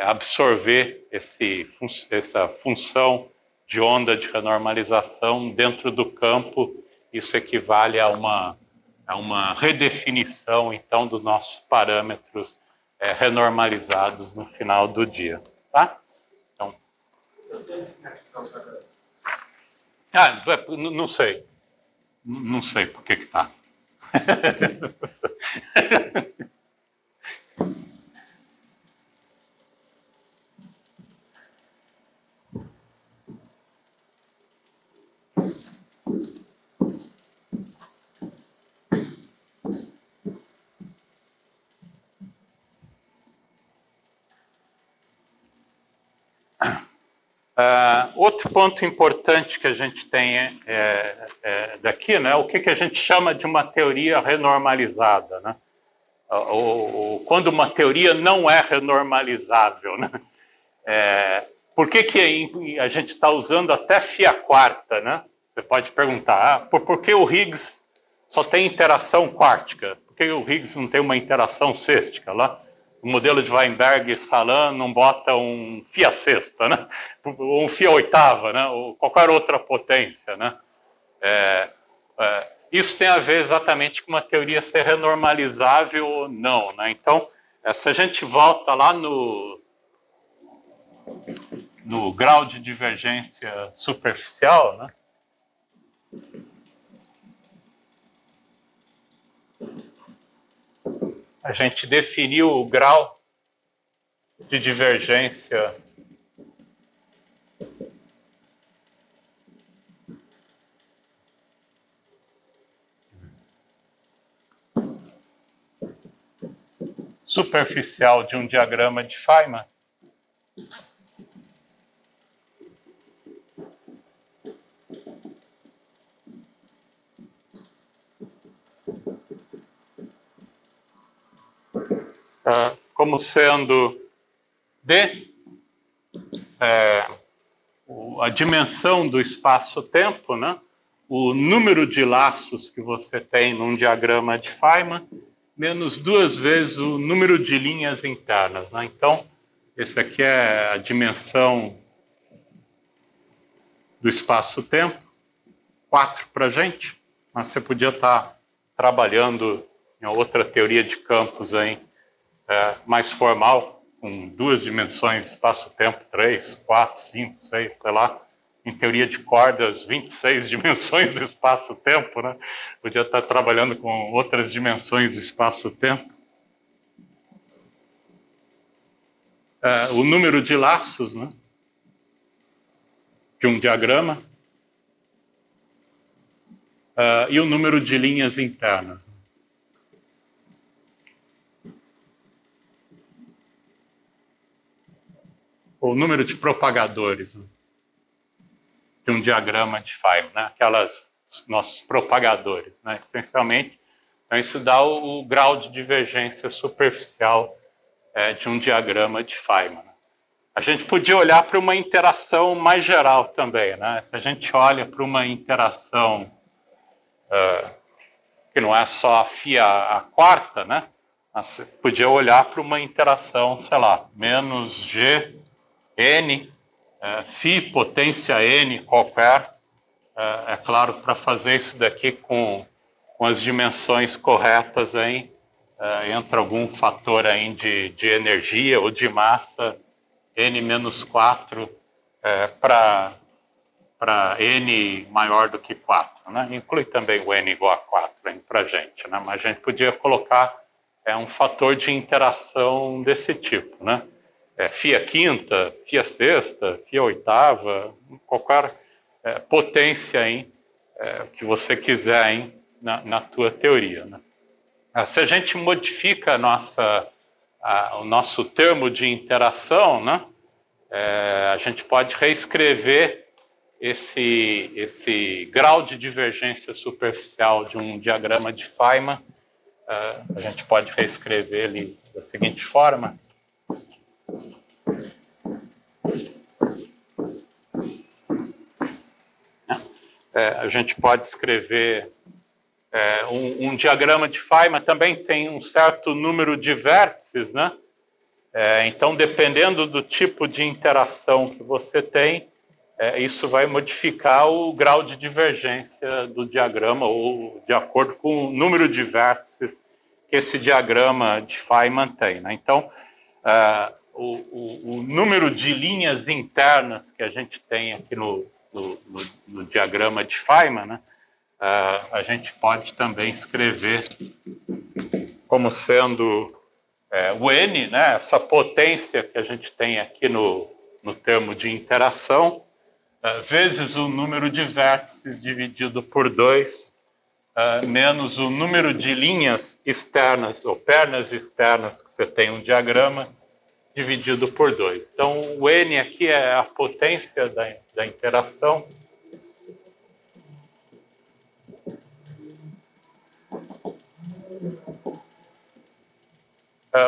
absorver essa função de onda de renormalização dentro do campo. Isso equivale a uma redefinição, então, dos nossos parâmetros renormalizados no final do dia, tá? Então, não sei. Não sei por que tá. Outro ponto importante que a gente tem daqui, né, o que a gente chama de uma teoria renormalizada, né? Quando uma teoria não é renormalizável, né? Por que a gente está usando até φ à quarta, né? Você pode perguntar, por que o Higgs só tem interação quártica? Por que o Higgs não tem uma interação sextica lá? O modelo de Weinberg e Salan não bota um φ à sexta, né? Ou um φ à oitava, né? Ou qualquer outra potência, né? Isso tem a ver exatamente com uma teoria ser renormalizável ou não, né? Então, se a gente volta lá no grau de divergência superficial, né? A gente definiu o grau de divergência superficial de um diagrama de Feynman. Como sendo D, a dimensão do espaço-tempo, né? O número de laços que você tem num diagrama de Feynman, menos 2 vezes o número de linhas internas, né? Então, esse aqui é a dimensão do espaço-tempo, 4 para a gente, mas você podia estar trabalhando em outra teoria de campos aí, mais formal, com 2 dimensões de espaço-tempo, 3, 4, 5, 6, sei lá, em teoria de cordas, 26 dimensões do espaço-tempo, né? Podia estar trabalhando com outras dimensões do espaço-tempo. O número de laços, né, de um diagrama, e o número de linhas internas. O número de propagadores, né, de um diagrama de Feynman, né, aquelas nossos propagadores, né, essencialmente. Então, isso dá o grau de divergência superficial de um diagrama de Feynman. A gente podia olhar para uma interação mais geral também, né? Se a gente olha para uma interação que não é só a φ a quarta, né? Você podia olhar para uma interação, sei lá, menos g, n, φ potência n qualquer. É claro, para fazer isso daqui com as dimensões corretas aí, entra algum fator aí de energia ou de massa, n-4, para n maior do que 4, né? Inclui também o n igual a 4 para a gente, né? Mas a gente podia colocar um fator de interação desse tipo, né? φ a quinta, φ a sexta, φ a oitava, qualquer potência aí, que você quiser aí na tua teoria, né? Se a gente modifica o nosso termo de interação, né? A gente pode reescrever esse grau de divergência superficial de um diagrama de Feynman. A gente pode reescrever ele da seguinte forma. A gente pode escrever um diagrama de Feynman, também tem um certo número de vértices, né? Então, dependendo do tipo de interação que você tem, isso vai modificar o grau de divergência do diagrama, ou de acordo com o número de vértices que esse diagrama de Feynman tem, né? Então, o número de linhas internas que a gente tem aqui no diagrama de Feynman, né, a gente pode também escrever como sendo o n, né, essa potência que a gente tem aqui no termo de interação, vezes o número de vértices dividido por 2, menos o número de linhas externas, ou pernas externas que você tem um diagrama, dividido por 2. Então, o n aqui é a potência da interação.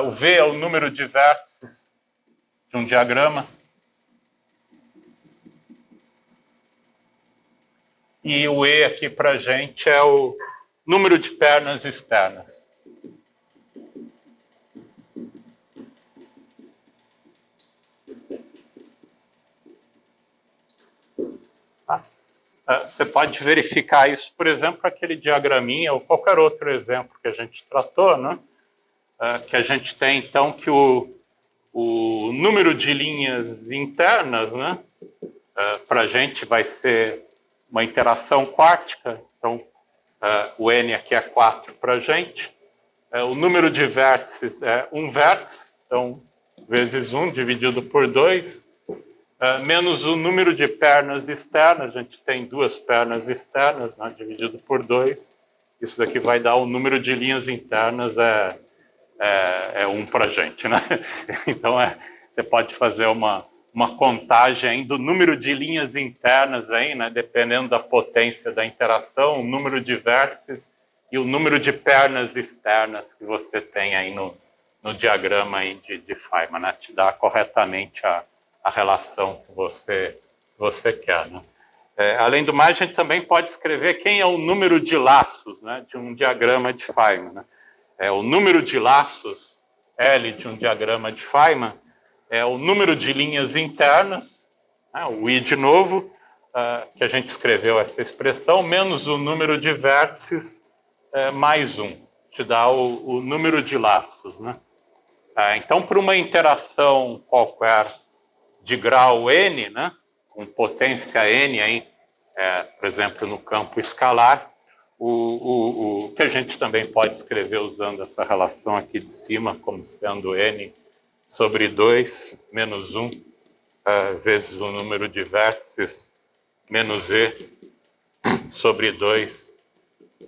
O v é o número de vértices de um diagrama. E o e aqui para a gente é o número de pernas externas. Você pode verificar isso, por exemplo, aquele diagraminha ou qualquer outro exemplo que a gente tratou, né? Que a gente tem, então, que o número de linhas internas, né, para a gente vai ser uma interação quártica, então o n aqui é 4 para a gente. O número de vértices é um vértice, então vezes 1 dividido por 2, menos o número de pernas externas, a gente tem 2 pernas externas, né, dividido por 2, isso daqui vai dar o número de linhas internas, 1 para a gente, né? Então você pode fazer uma contagem do número de linhas internas aí, né, dependendo da potência da interação, o número de vértices e o número de pernas externas que você tem aí no diagrama aí de Feynman, né? Te dá corretamente a relação que você quer, né? Além do mais, a gente também pode escrever quem é o número de laços, né, de um diagrama de Feynman, né? o número de laços L de um diagrama de Feynman é o número de linhas internas, né, o I de novo, que a gente escreveu essa expressão, menos o número de vértices mais 1, te dá o número de laços, né? Então, para uma interação qualquer de grau n, né, com potência n, aí, por exemplo, no campo escalar, o que a gente também pode escrever usando essa relação aqui de cima, como sendo n sobre 2 menos 1 vezes o número de vértices menos e sobre 2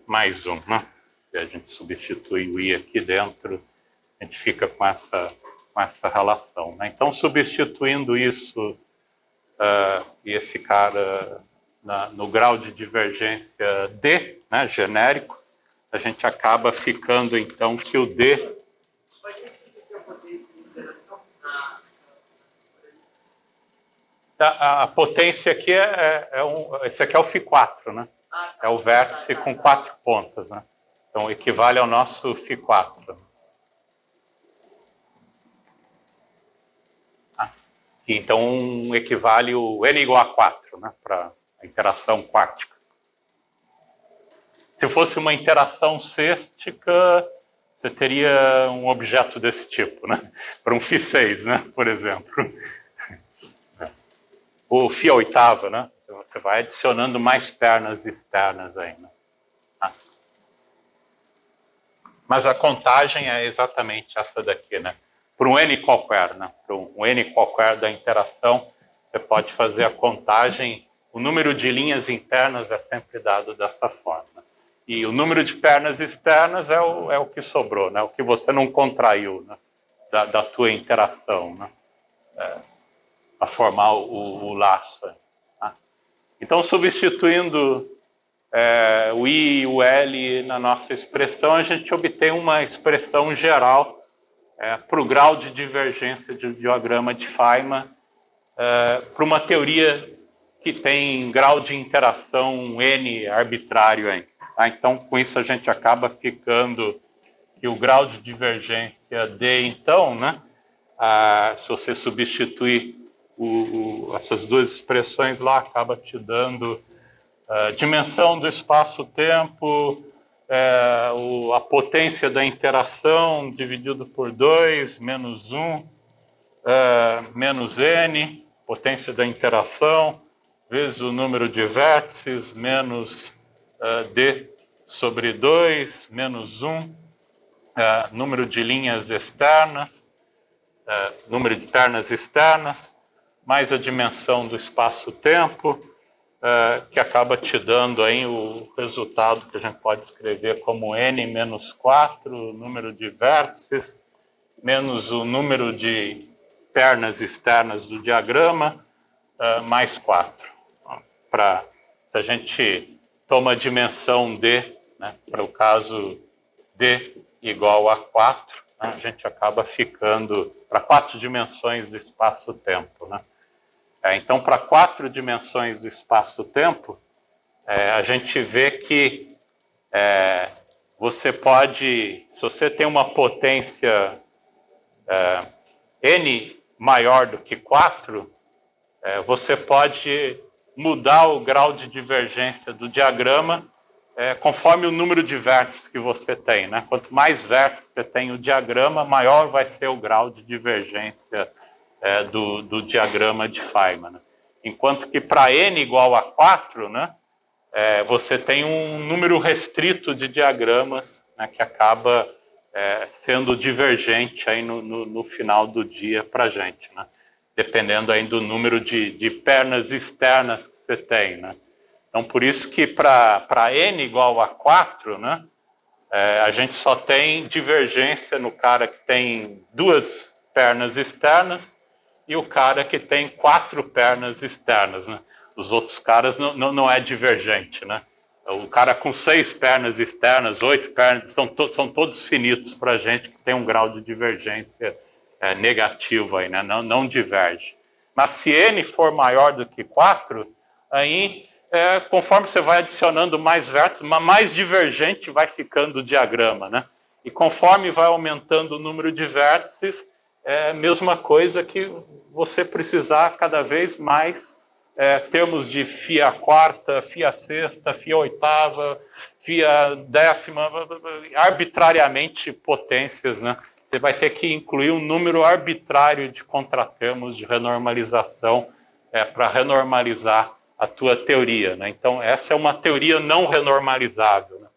mais 1, né? E a gente substitui o i aqui dentro, a gente fica com essa relação, né? Então, substituindo isso e esse cara no grau de divergência D, né, genérico, a gente acaba ficando, então, que o D... A potência aqui esse aqui é o Φ4, né? É o vértice com 4 pontas, né? Então, equivale ao nosso Φ4. Então, equivale o n igual a 4, né, para a interação quártica. Se fosse uma interação cêstica, você teria um objeto desse tipo, né? Para um Φ6, né, por exemplo. O Φ oitava, né? Você vai adicionando mais pernas externas aí, né? Mas a contagem é exatamente essa daqui, né? Para um n qualquer, né? Para um n qualquer da interação, você pode fazer a contagem. O número de linhas internas é sempre dado dessa forma. E o número de pernas externas é o que sobrou, né? O que você não contraiu, né? da tua interação, né? Para formar o laço. Tá? Então, substituindo o I e o L na nossa expressão, a gente obtém uma expressão geral para o grau de divergência de um diagrama de Feynman, para uma teoria que tem grau de interação N arbitrário aí. Tá? Então, com isso a gente acaba ficando que o grau de divergência D, então, né, se você substituir essas duas expressões lá, acaba te dando dimensão do espaço-tempo, a potência da interação dividido por 2, menos 1, menos n, potência da interação, vezes o número de vértices, menos d sobre 2, menos 1, número de linhas externas, número de pernas externas, mais a dimensão do espaço-tempo, que acaba te dando aí o resultado que a gente pode escrever como n menos 4, o número de vértices, menos o número de pernas externas do diagrama, mais 4. Se a gente toma a dimensão d, né, para o caso d igual a 4, né, a gente acaba ficando para 4 dimensões do espaço-tempo, né? Então, para 4 dimensões do espaço-tempo, a gente vê que você pode, se você tem uma potência n maior do que 4, você pode mudar o grau de divergência do diagrama conforme o número de vértices que você tem, né? Quanto mais vértices você tem o diagrama, maior vai ser o grau de divergência do diagrama de Feynman. Né? Enquanto que para n igual a 4, né, você tem um número restrito de diagramas, né, que acaba sendo divergente aí no final do dia para a gente, né? Dependendo aí do número de pernas externas que você tem. Né? Então, por isso que para n igual a 4, né, a gente só tem divergência no cara que tem 2 pernas externas e o cara que tem 4 pernas externas, né? Os outros caras não é divergente, né? O cara com 6 pernas externas, 8 pernas, são todos finitos para a gente que tem um grau de divergência negativo aí, né? Não diverge. Mas se n for maior do que 4, aí, conforme você vai adicionando mais vértices, mais divergente vai ficando o diagrama, né? E conforme vai aumentando o número de vértices, é a mesma coisa que você precisar cada vez mais termos de φ quarta, φ sexta, φ oitava, φ décima, arbitrariamente potências, né? Você vai ter que incluir um número arbitrário de contratermos de renormalização para renormalizar a tua teoria, né? Então, essa é uma teoria não renormalizável, né?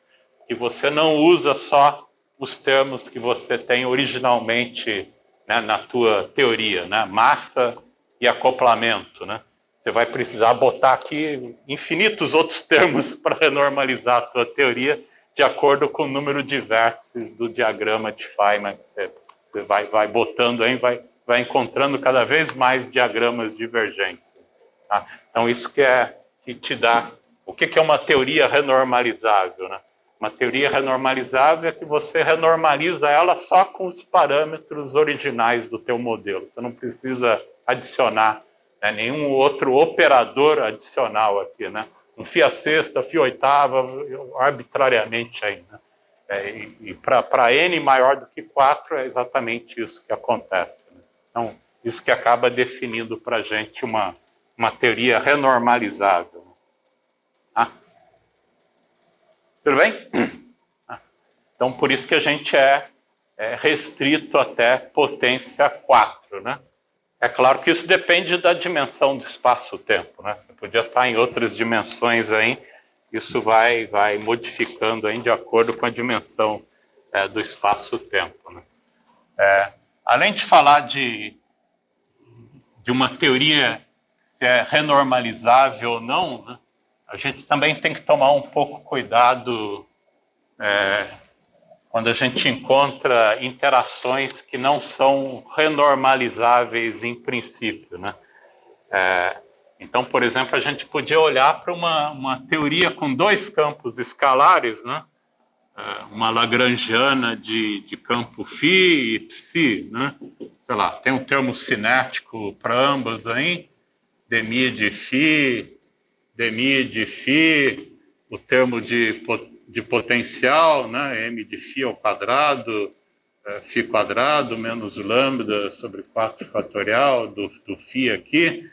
Que você não usa só os termos que você tem originalmente, né, na tua teoria, né? Massa e acoplamento, né? Você vai precisar botar aqui infinitos outros termos para renormalizar a tua teoria de acordo com o número de vértices do diagrama de Feynman que você vai botando aí, vai encontrando cada vez mais diagramas divergentes. Tá? Então, isso que te dá... O que é uma teoria renormalizável, né? Uma teoria renormalizável é que você renormaliza ela só com os parâmetros originais do teu modelo. Você não precisa adicionar, né, nenhum outro operador adicional aqui, né? Um φ sexta, φ oitava, arbitrariamente aí, né? E para n maior do que 4 é exatamente isso que acontece, né? Então, isso que acaba definindo para a gente uma teoria renormalizável. Tá? Tudo bem? Então, por isso que a gente é restrito até potência 4, né? É claro que isso depende da dimensão do espaço-tempo, né? Você podia estar em outras dimensões aí, isso vai modificando aí de acordo com a dimensão do espaço-tempo, né? Além de falar de uma teoria se é renormalizável ou não, né? A gente também tem que tomar um pouco cuidado quando a gente encontra interações que não são renormalizáveis em princípio, né? Então, por exemplo, a gente podia olhar para uma teoria com dois campos escalares, né? Uma lagrangiana de campo φ e ψ, né? Sei lá, tem um termo cinético para ambas aí, dmi de φ, dmi de φ, o termo de potencial, né? m de φ ao quadrado, φ quadrado menos lambda sobre 4 fatorial do φ aqui,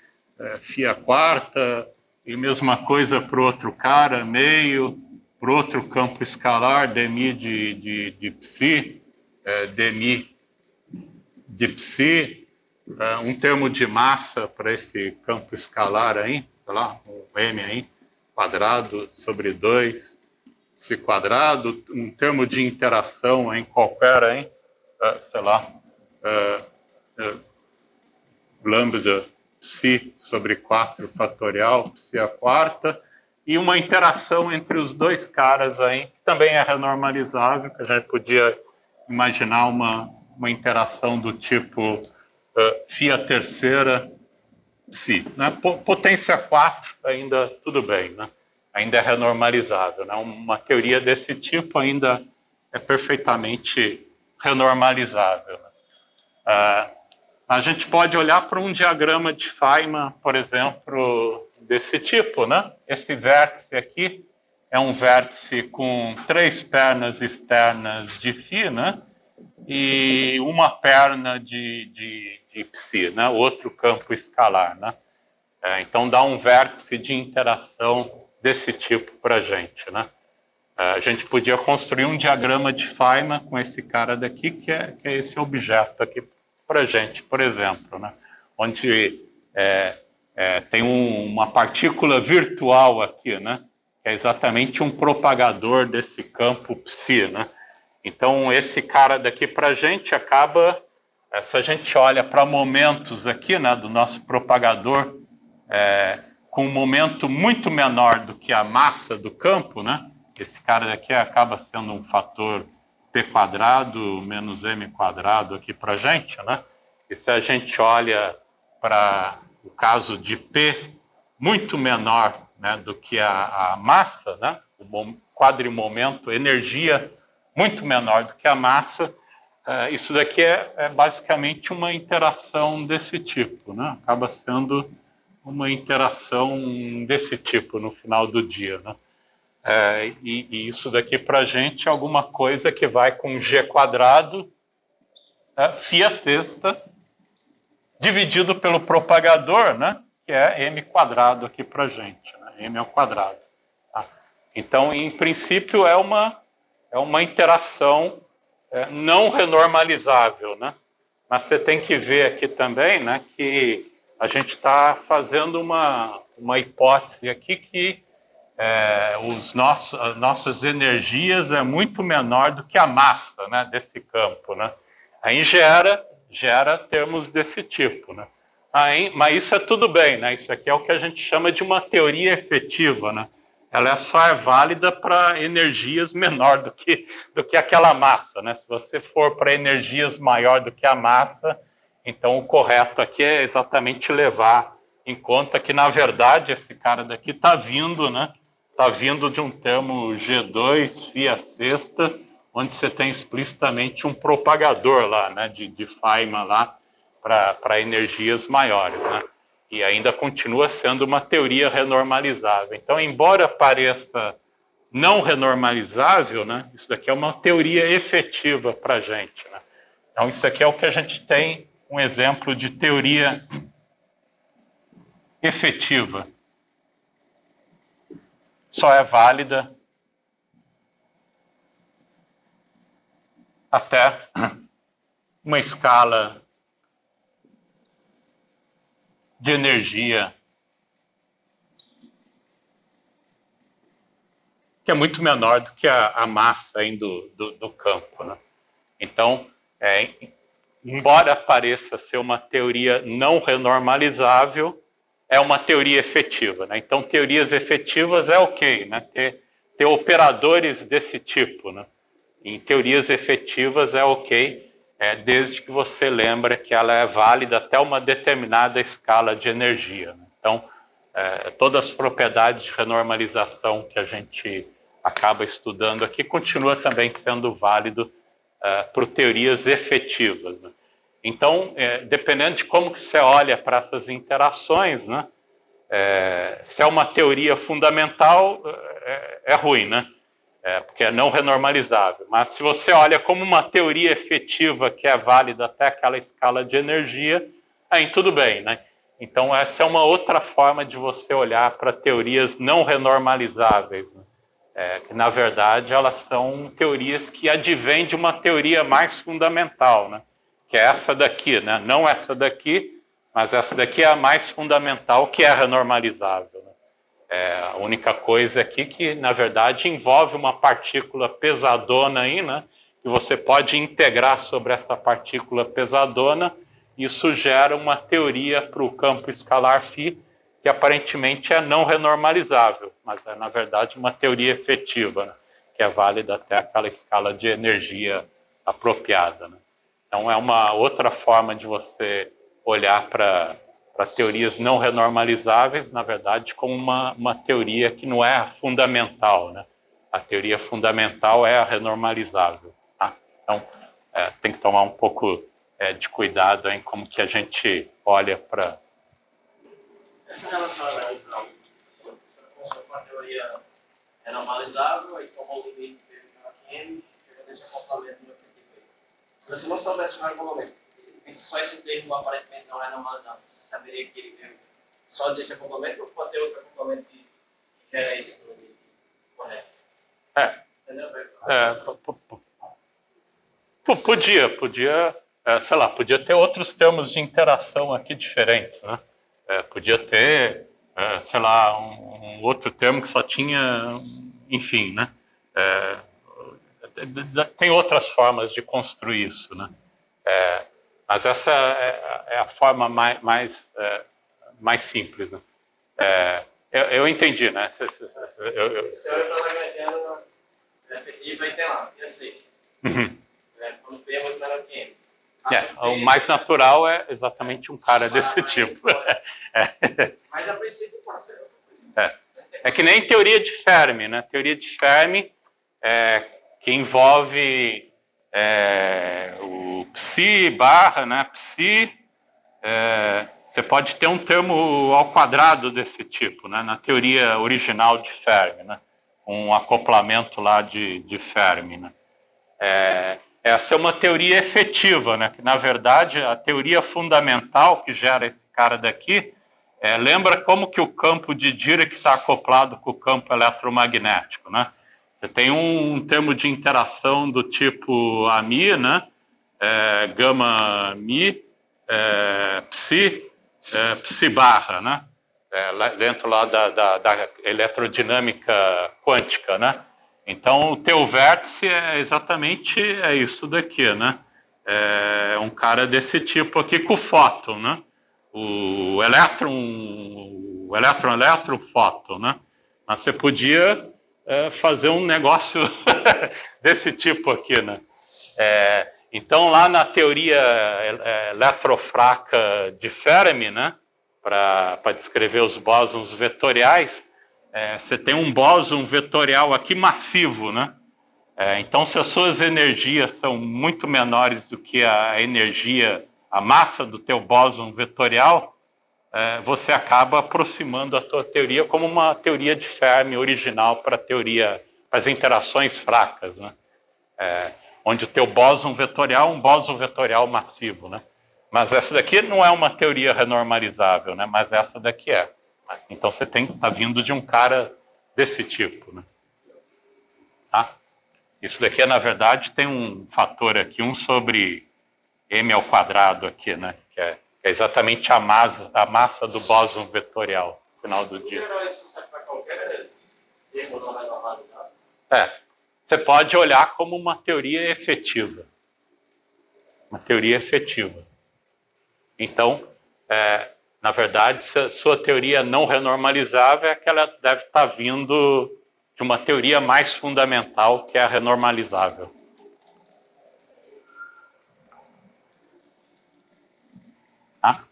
φ a quarta, e mesma coisa para o outro cara, meio, para o outro campo escalar, dmi de psi, dmi de psi, um termo de massa para esse campo escalar aí, sei lá, o m aí, quadrado sobre 2, psi quadrado, um termo de interação em qualquer aí, sei lá, lambda psi sobre 4 fatorial, psi a quarta, e uma interação entre os dois caras aí, que também é renormalizável, que a gente podia imaginar uma interação do tipo φ a terceira psi. Né? Potência 4 ainda tudo bem, né? Ainda é renormalizável. Né? Uma teoria desse tipo ainda é perfeitamente renormalizável. A gente pode olhar para um diagrama de Feynman, por exemplo, desse tipo, né? Esse vértice aqui é um vértice com 3 pernas externas de φ, né? E uma perna de psi, né? Outro campo escalar, né? Então dá um vértice de interação desse tipo para a gente, né? A gente podia construir um diagrama de Feynman com esse cara daqui, que é esse objeto aqui para a gente, por exemplo, né? Onde tem uma partícula virtual aqui, né? Que é exatamente um propagador desse campo psi, né? Então, esse cara daqui para a gente acaba, se a gente olha para momentos aqui, né, do nosso propagador, com um momento muito menor do que a massa do campo, né? Esse cara daqui acaba sendo um fator p quadrado menos m quadrado aqui para a gente, né? E se a gente olha para o caso de p muito menor, né, do que a massa, né? O quadrimomento, energia muito menor do que a massa, isso daqui é basicamente uma interação desse tipo, né? Acaba sendo uma interação desse tipo no final do dia, né? E isso daqui para a gente é alguma coisa que vai com G quadrado, φ sexta, dividido pelo propagador, né, que é m quadrado aqui para a gente, né, m ao quadrado. Tá? Então, em princípio, é uma interação não renormalizável, né? Mas você tem que ver aqui também, né, que a gente está fazendo uma hipótese aqui que as nossas energias é muito menor do que a massa, né, desse campo, né? Aí gera termos desse tipo, né? Mas isso é tudo bem, né? Isso aqui é o que a gente chama de uma teoria efetiva, né? Ela só é válida para energias menor do que aquela massa, né? Se você for para energias maior do que a massa, então o correto aqui é exatamente levar em conta que, na verdade, esse cara daqui está vindo, né? Está vindo de um termo G2, φ sexta, onde você tem explicitamente um propagador lá, né? De Feynman lá para energias maiores, né? E ainda continua sendo uma teoria renormalizável. Então, embora pareça não renormalizável, né, isso daqui é uma teoria efetiva para a gente. Né? Então, isso aqui é o que a gente tem, um exemplo de teoria efetiva. Só é válida até uma escala de energia que é muito menor do que a massa aí do campo. Né? Então, embora pareça ser uma teoria não renormalizável, é uma teoria efetiva. Né? Então, teorias efetivas é ok, né? ter operadores desse tipo. Né? Em teorias efetivas é ok, desde que você lembre que ela é válida até uma determinada escala de energia. Né? Então, todas as propriedades de renormalização que a gente acaba estudando aqui continua também sendo válido para teorias efetivas. Né? Então, dependendo de como que você olha para essas interações, né, se é uma teoria fundamental, é ruim, né? Porque é não renormalizável. Mas se você olha como uma teoria efetiva que é válida até aquela escala de energia, aí tudo bem, né? Então, essa é uma outra forma de você olhar para teorias não renormalizáveis, né? Que, na verdade, elas são teorias que advêm de uma teoria mais fundamental, né? Que é essa daqui, né? Não essa daqui, mas essa daqui é a mais fundamental, que é renormalizável. Né? A única coisa aqui que, na verdade, envolve uma partícula pesadona aí, né? Que você pode integrar sobre essa partícula pesadona. Isso gera uma teoria para o campo escalar φ, que aparentemente é não renormalizável, mas é, na verdade, uma teoria efetiva, né? Que é válida até aquela escala de energia apropriada. Né? Então, é uma outra forma de você olhar para teorias não renormalizáveis, na verdade, como uma teoria que não é fundamental. Né? A teoria fundamental é a renormalizável. Tá? Então, tem que tomar um pouco de cuidado em como que a gente olha para... Essa relação aí, você começou com a teoria renormalizável, aí tomou o limite do M, chegou nesse acoplamento do FTP. Se você não soubesse o regulamento, só esse termo aparentemente não é renormalizável, você saberia que ele veio só desse acoplamento ou pode ter outro acoplamento que gera isso correto? Podia, sei lá, podia ter outros termos de interação aqui diferentes, né? Podia ter, sei lá, um outro termo que só tinha, enfim, né? Tem outras formas de construir isso, né? Mas essa é a forma mais simples, né? Eu entendi, né? Você olha para a gradiana efetiva e tem lá, e assim. Quando P é muito menor que M. O mais natural é exatamente um cara desse tipo. Mas a princípio pode ser. É que nem teoria de Fermi, né? Teoria de Fermi que envolve o psi barra, né? Psi. Você pode ter um termo ao quadrado desse tipo, né? Na teoria original de Fermi, né? um acoplamento lá de Fermi, né? Essa é uma teoria efetiva, né? Que, na verdade, a teoria fundamental que gera esse cara daqui lembra como que o campo de Dirac está acoplado com o campo eletromagnético, né? Você tem um termo de interação do tipo AMI, né? Gama Mi, Psi barra, né? Dentro lá da eletrodinâmica quântica, né? Então, o teu vértice é exatamente isso daqui, né? É um cara desse tipo aqui com o fóton, né? O elétron, fóton, né? Mas você podia fazer um negócio desse tipo aqui, né? Então, lá na teoria eletrofraca de Fermi, né? Para descrever os bósons vetoriais, você tem um bóson vetorial aqui massivo, né? Então, se as suas energias são muito menores do que a massa do teu bóson vetorial, você acaba aproximando a tua teoria como uma teoria de Fermi original para as interações fracas, né? Onde o teu bóson vetorial é um bóson vetorial massivo, né? Mas essa daqui não é uma teoria renormalizável, né? Mas essa daqui é. Então você está vindo de um cara desse tipo, né? Tá? Isso daqui, na verdade, tem um fator aqui, 1 sobre m ao quadrado aqui, né? Que é exatamente a massa do bóson vetorial no final do dia. Você pode olhar como uma teoria efetiva. Uma teoria efetiva. Então, na verdade, se a sua teoria não renormalizável é que ela deve estar vindo de uma teoria mais fundamental, que é a renormalizável. Tá?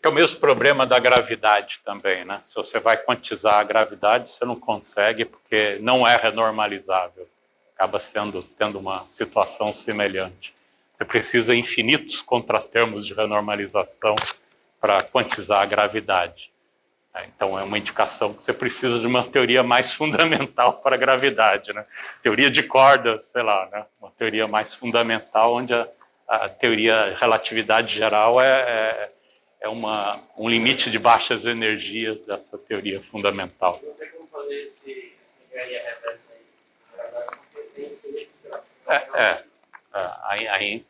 É o mesmo problema da gravidade também, né? Se você vai quantizar a gravidade, você não consegue porque não é renormalizável. Acaba tendo uma situação semelhante. Você precisa de infinitos contratermos de renormalização para quantizar a gravidade. Então, é uma indicação que você precisa de uma teoria mais fundamental para a gravidade, né? Teoria de cordas, sei lá, né? Uma teoria mais fundamental, onde a teoria relatividade geral é um limite de baixas energias dessa teoria fundamental. Não tem como fazer esse ganha reversa aí. Aí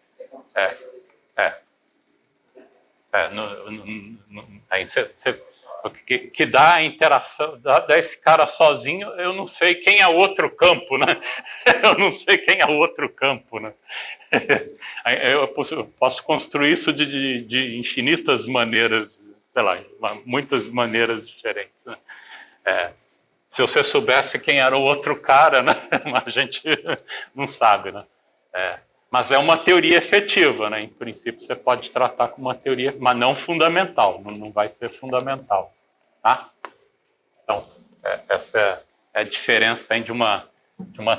que dá a interação, dá esse cara sozinho, eu não sei quem é o outro campo, né? Eu não sei quem é o outro campo, né? Eu posso construir isso de infinitas maneiras, sei lá, muitas maneiras diferentes, né? Se você soubesse quem era o outro cara, né? A gente não sabe, né? Mas é uma teoria efetiva, né? Em princípio, você pode tratar como uma teoria, mas não fundamental, não vai ser fundamental, tá? Então, essa é a diferença aí de uma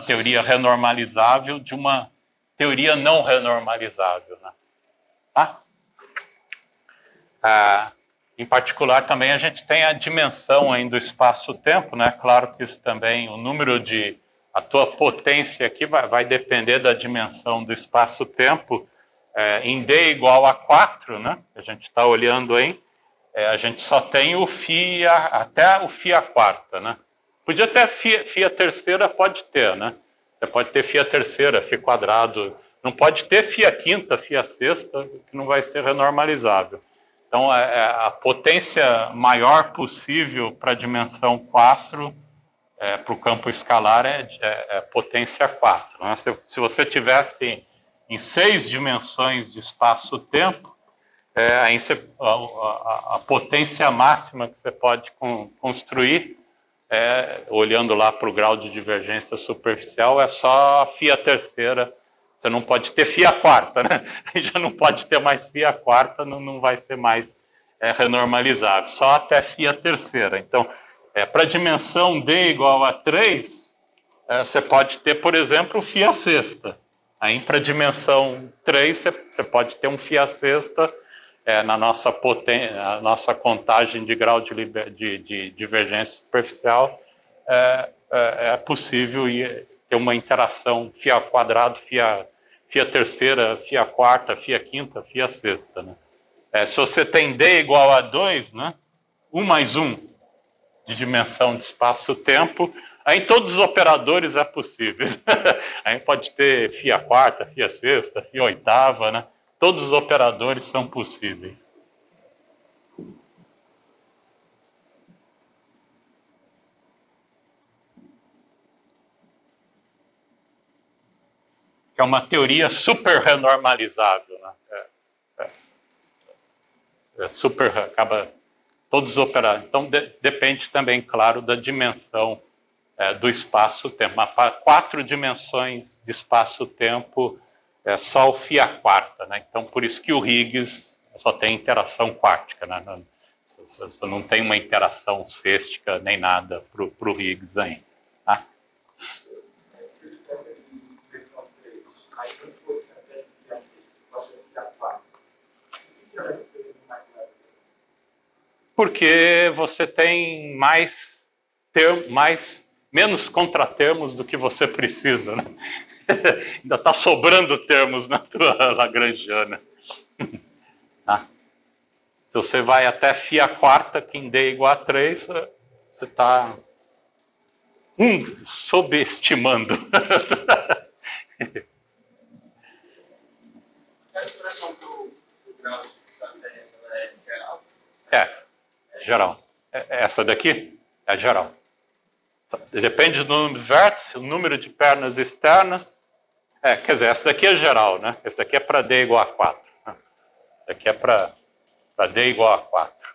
teoria renormalizável de uma teoria não renormalizável, né? Tá? Em particular, também a gente tem a dimensão aí do espaço-tempo, né? Claro que isso também, o número a tua potência aqui vai depender da dimensão do espaço-tempo. Em D igual a 4, né? A gente está olhando aí, a gente só tem o φ até o φ a quarta, né? Podia ter φ a terceira, pode ter, né? Você pode ter φ a terceira, φ quadrado. Não pode ter φ a quinta, φ a sexta, que não vai ser renormalizável. Então, a potência maior possível para a dimensão 4, para o campo escalar, é potência 4. Né? Se você tivesse em 6 dimensões de espaço-tempo, aí a potência máxima que você pode construir, olhando lá para o grau de divergência superficial, é só φ a terceira. Você não pode ter φ a quarta, né? Já não pode ter mais φ a quarta, não vai ser mais renormalizável. Só até φ a terceira. Então, para a dimensão D igual a 3, você pode ter, por exemplo, φ a sexta. Aí, para a dimensão 3, você pode ter um φ a sexta na nossa a nossa contagem de grau de divergência superficial, é possível ter uma interação φ quadrado, φ terceira, φ quarta, φ quinta, φ sexta. Né? Se você tem D igual a 2, né? 1 mais 1 de dimensão de espaço-tempo, aí em todos os operadores é possível. Aí pode ter φ quarta, φ sexta, φ oitava, né? Todos os operadores são possíveis. Que é uma teoria super renormalizável, né? Super, acaba todos os operadores. Então depende também, claro, da dimensão do espaço-tempo. 4 dimensões de espaço-tempo é só o φ quarta, né? Então por isso que o Higgs só tem interação quántica, né? Você não tem uma interação cêstica nem nada para o Higgs ainda. Tá? Porque você tem menos contratermos do que você precisa. Né? Ainda está sobrando termos na tua Lagrangiana. Tá? Se você vai até φ quarta, que em D igual a 3, você está subestimando. A expressão do grau de diferença é geral? Geral. Essa daqui é geral. Depende do número de vértices, o número de pernas externas. Quer dizer, essa daqui é geral, né? Essa daqui é para D igual a 4. Né? Essa daqui é para D igual a 4.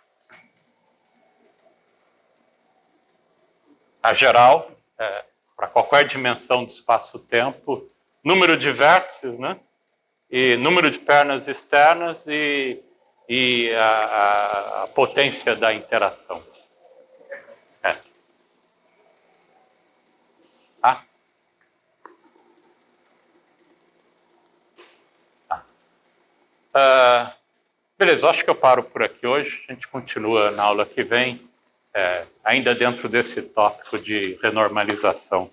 A geral, para qualquer dimensão do espaço-tempo, número de vértices, né? E número de pernas externas e a potência da interação. Beleza, acho que eu paro por aqui hoje. A gente continua na aula que vem, ainda dentro desse tópico de renormalização.